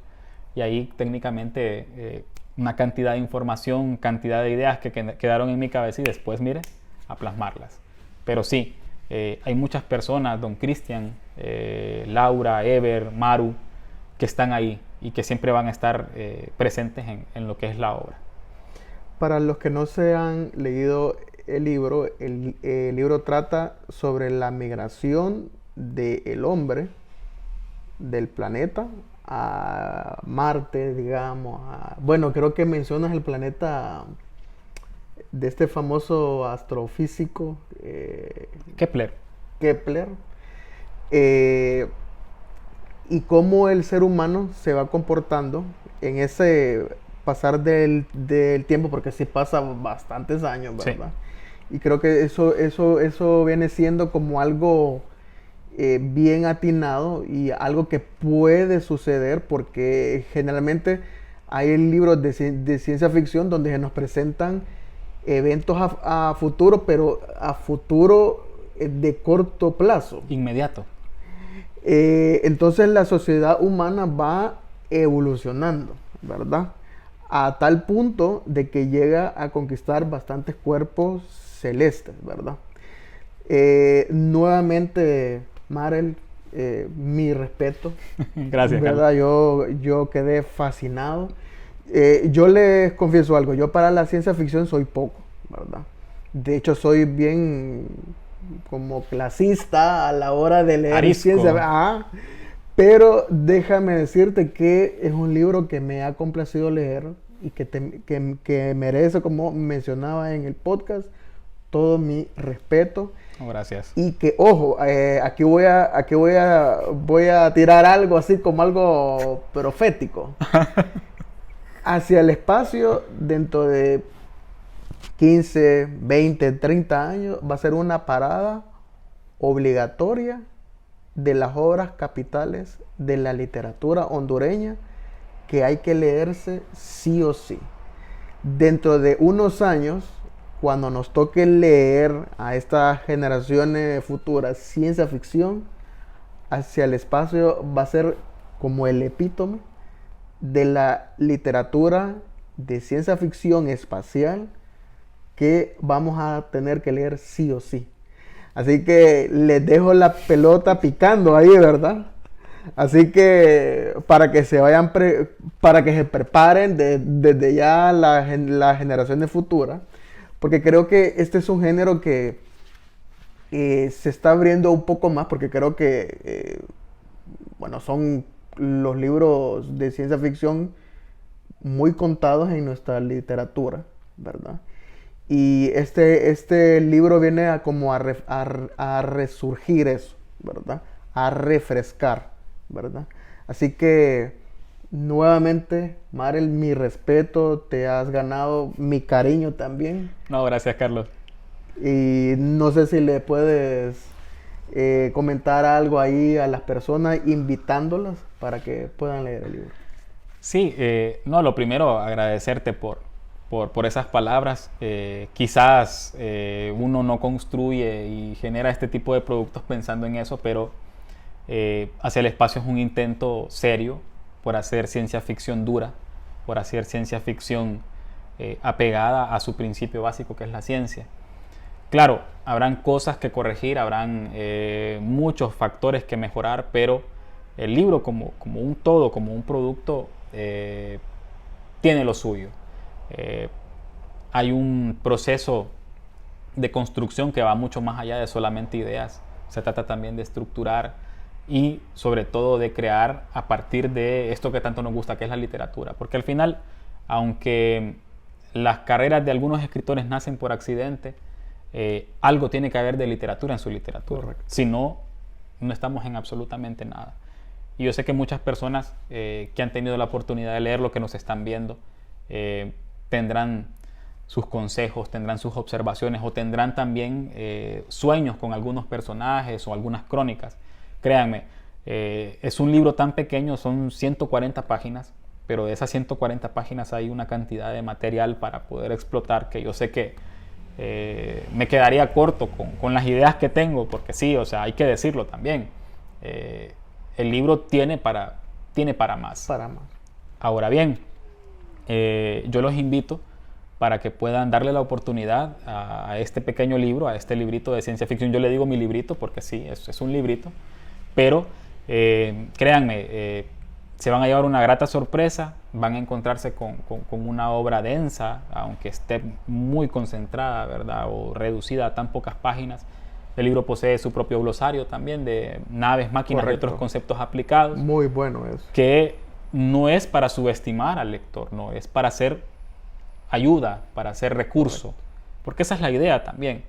Y ahí técnicamente una cantidad de información, cantidad de ideas que quedaron en mi cabeza y después, mire, a plasmarlas. Pero sí, hay muchas personas, don Cristian, Laura, Ever, Maru, que están ahí y que siempre van a estar presentes en lo que es la obra. Para los que no se han leído el libro trata sobre la migración del hombre del planeta a Marte, digamos. Bueno, creo que mencionas el planeta de este famoso astrofísico Kepler. Y cómo el ser humano se va comportando en ese pasar del tiempo, porque sí pasa bastantes años, ¿verdad? Sí. Y creo que eso viene siendo como algo bien atinado y algo que puede suceder, porque generalmente hay libros de ciencia ficción donde se nos presentan eventos a futuro, pero a futuro de corto plazo. Inmediato. Entonces la sociedad humana va evolucionando, ¿verdad? A tal punto de que llega a conquistar bastantes cuerpos celestes, ¿verdad? Nuevamente, Marel, mi respeto. Gracias, ¿verdad? Yo quedé fascinado. Yo les confieso algo, yo para la ciencia ficción soy poco, ¿verdad? De hecho, soy bien como clasista a la hora de leer Arisco. ciencia. Pero déjame decirte que es un libro que me ha complacido leer y que merece, como mencionaba en el podcast, todo mi respeto. Gracias. Y que, ojo, aquí voy a tirar algo así como algo profético. Hacia el espacio, dentro de 15, 20, 30 años, va a ser una parada obligatoria de las obras capitales de la literatura hondureña que hay que leerse sí o sí. Dentro de unos años, cuando nos toque leer a estas generaciones futuras ciencia ficción, Hacia el Espacio va a ser como el epítome de la literatura de ciencia ficción espacial que vamos a tener que leer sí o sí. Así que les dejo la pelota picando ahí, ¿verdad? Así que para que se vayan, para que se preparen desde ya las generaciones futuras, porque creo que este es un género que se está abriendo un poco más, porque creo que, bueno, son los libros de ciencia ficción muy contados en nuestra literatura, ¿verdad? Y este libro viene a como a resurgir eso, ¿verdad? A refrescar, ¿verdad? Así que nuevamente, Marel, mi respeto, te has ganado mi cariño también. No, gracias, Carlos. Y no sé si le puedes comentar algo ahí a las personas, invitándolas para que puedan leer el libro. Sí, no, lo primero, agradecerte por esas palabras. Quizás uno no construye y genera este tipo de productos pensando en eso, pero Hacia el Espacio es un intento serio por hacer ciencia ficción dura, por hacer ciencia ficción apegada a su principio básico, que es la ciencia. Claro, habrán cosas que corregir, habrán muchos factores que mejorar, pero el libro como un todo, como un producto, tiene lo suyo. Hay un proceso de construcción que va mucho más allá de solamente ideas. Se trata también de estructurar y sobre todo de crear a partir de esto que tanto nos gusta, que es la literatura. Porque al final, aunque las carreras de algunos escritores nacen por accidente, algo tiene que haber de literatura en su literatura. Correcto. Si no, no estamos en absolutamente nada. Y yo sé que muchas personas que han tenido la oportunidad de leer lo que nos están viendo, tendrán sus consejos, tendrán sus observaciones o tendrán también sueños con algunos personajes o algunas crónicas. Créanme, es un libro tan pequeño, son 140 páginas, pero de esas 140 páginas hay una cantidad de material para poder explotar que yo sé que me quedaría corto con las ideas que tengo, porque sí, o sea, hay que decirlo también. El libro tiene para más. Para más. Ahora bien, yo los invito para que puedan darle la oportunidad a este pequeño libro, a este librito de ciencia ficción. Yo le digo mi librito porque sí, es un librito, pero créanme, se van a llevar una grata sorpresa, van a encontrarse con una obra densa, aunque esté muy concentrada, ¿verdad? O reducida a tan pocas páginas. El libro posee su propio glosario también de naves, máquinas y otros conceptos aplicados. Muy bueno eso. Que no es para subestimar al lector, no, es para hacer ayuda, para hacer recurso. Correcto. Porque esa es la idea también.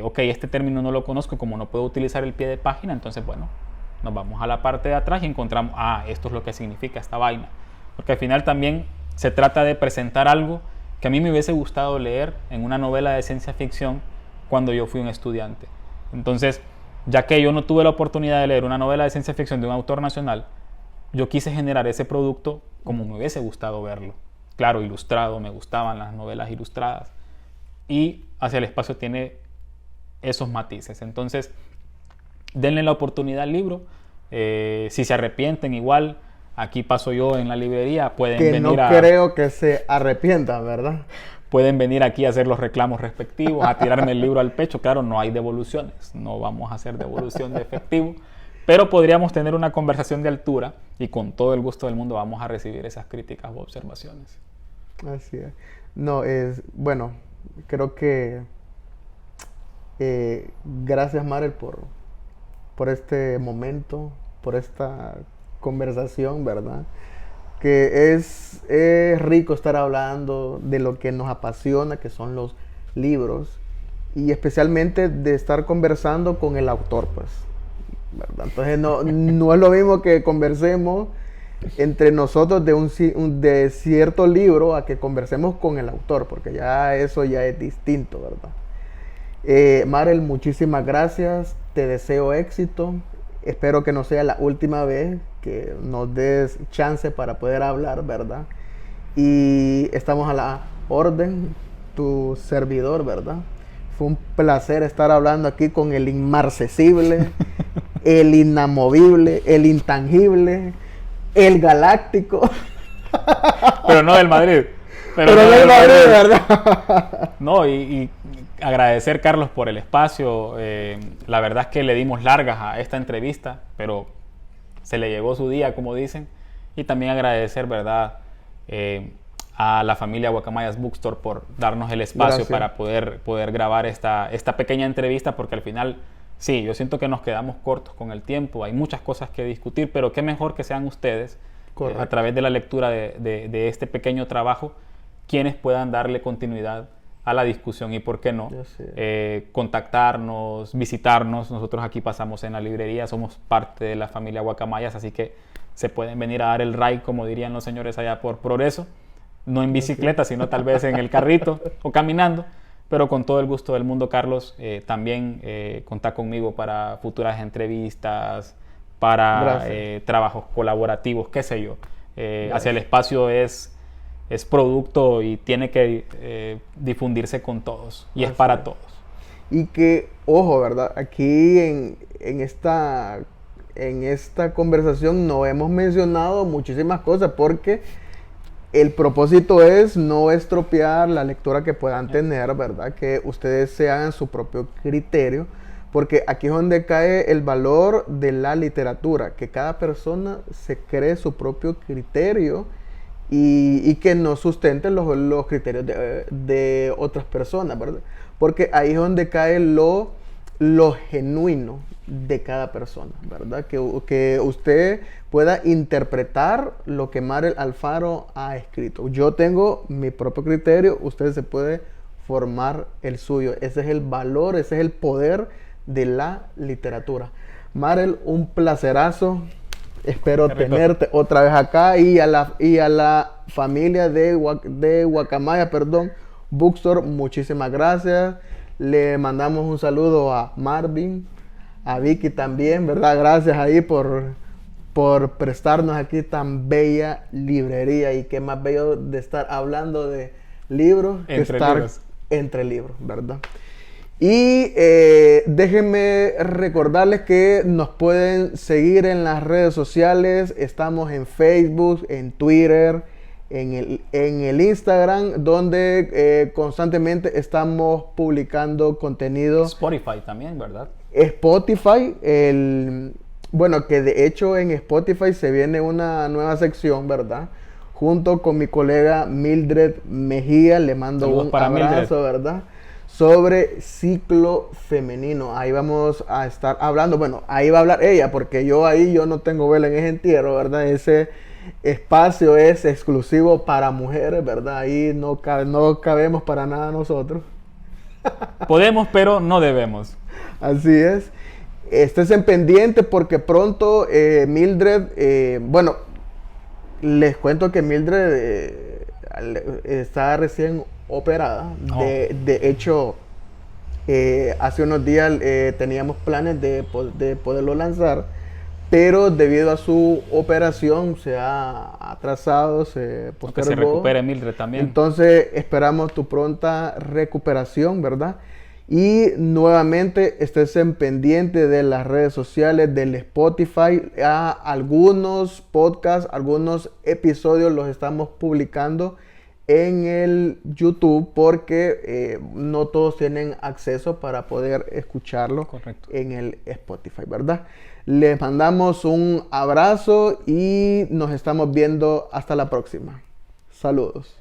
Ok, este término no lo conozco, como no puedo utilizar el pie de página, entonces bueno, nos vamos a la parte de atrás y encontramos, esto es lo que significa esta vaina. Porque al final también se trata de presentar algo que a mí me hubiese gustado leer en una novela de ciencia ficción cuando yo fui un estudiante. Entonces, ya que yo no tuve la oportunidad de leer una novela de ciencia ficción de un autor nacional, yo quise generar ese producto como me hubiese gustado verlo. Claro, ilustrado, me gustaban las novelas ilustradas. Y Hacia el Espacio tiene esos matices. Entonces, denle la oportunidad al libro. Si se arrepienten, igual, aquí paso yo en la librería. Pueden que venir no creo que se arrepientan, ¿verdad? Pueden venir aquí a hacer los reclamos respectivos, a tirarme el libro al pecho. Claro, no hay devoluciones, no vamos a hacer devolución de efectivo, pero podríamos tener una conversación de altura y con todo el gusto del mundo vamos a recibir esas críticas o observaciones. Así es. No, bueno, creo que gracias, Marel, por este momento, por esta conversación, ¿verdad? Que es rico estar hablando de lo que nos apasiona, que son los libros, y especialmente de estar conversando con el autor, pues, ¿verdad? Entonces no es lo mismo que conversemos entre nosotros de cierto libro a que conversemos con el autor, porque ya eso ya es distinto, ¿verdad? Marel, muchísimas gracias, te deseo éxito. Espero que no sea la última vez que nos des chance para poder hablar, ¿verdad? Y estamos a la orden, tu servidor, ¿verdad? Fue un placer estar hablando aquí con el inmarcesible, el inamovible, el intangible, el galáctico. Pero no del Madrid. Pero no no del del Madrid, Madrid. ¿verdad? No, y agradecer, Carlos, por el espacio. La verdad es que le dimos largas a esta entrevista, pero se le llegó su día, como dicen. Y también agradecer, ¿verdad?, a la familia Guacamayas Bookstore por darnos el espacio Gracias. para poder grabar esta pequeña entrevista, porque al final, sí, yo siento que nos quedamos cortos con el tiempo. Hay muchas cosas que discutir, pero qué mejor que sean ustedes, a través de la lectura de este pequeño trabajo, quienes puedan darle continuidad a la discusión y, ¿por qué no?, contactarnos, visitarnos. Nosotros aquí pasamos en la librería, somos parte de la familia Guacamayas, así que se pueden venir a dar el ride, como dirían los señores allá por Progreso, no en bicicleta, sino tal vez en el carrito o caminando, pero con todo el gusto del mundo, Carlos. También contá conmigo para futuras entrevistas, para trabajos colaborativos, qué sé yo. Hacia el espacio es producto y tiene que difundirse con todos, y es para todos. Y que, ojo, ¿verdad? Aquí en esta conversación no hemos mencionado muchísimas cosas, porque el propósito es no estropear la lectura que puedan tener, ¿verdad? Que ustedes se hagan su propio criterio, porque aquí es donde cae el valor de la literatura, que cada persona se cree su propio criterio y que no sustente los criterios de otras personas, ¿verdad? Porque ahí es donde cae lo genuino de cada persona, ¿verdad? Que usted pueda interpretar lo que Marel Alfaro ha escrito. Yo tengo mi propio criterio, usted se puede formar el suyo. Ese es el valor, ese es el poder de la literatura. Marel, un placerazo. Espero tenerte otra vez acá, y a la familia de Guacamaya, Bookstore, muchísimas gracias. Le mandamos un saludo a Marvin, a Vicky también, ¿verdad? Gracias ahí por prestarnos aquí tan bella librería, y qué más bello de estar hablando de libros que estar entre libros, ¿verdad? Y déjenme recordarles que nos pueden seguir en las redes sociales. Estamos en Facebook, en Twitter, en el Instagram, donde constantemente estamos publicando contenido. Spotify también, ¿verdad? Spotify, bueno, que de hecho en Spotify se viene una nueva sección, ¿verdad? Junto con mi colega Mildred Mejía, le mando un abrazo, ¿verdad? Sobre ciclo femenino. Ahí vamos a estar hablando, bueno, ahí va a hablar ella, porque yo no tengo vela en ese entierro, ¿verdad? Ese espacio es exclusivo para mujeres, ¿verdad? Ahí no cabemos para nada nosotros. Podemos, pero no debemos. Así es. Estés en pendiente, porque pronto Mildred, bueno, les cuento que Mildred está recién operada. De hecho, hace unos días teníamos planes de poderlo lanzar, pero debido a su operación se ha atrasado, se postergó. Que se recupere Mildred también. Entonces esperamos tu pronta recuperación, ¿verdad? Y nuevamente estés en pendiente de las redes sociales, del Spotify. Algunos podcasts, algunos episodios los estamos publicando en el YouTube, porque no todos tienen acceso para poder escucharlo. Correcto. En el Spotify, ¿verdad? Les mandamos un abrazo y nos estamos viendo hasta la próxima. Saludos.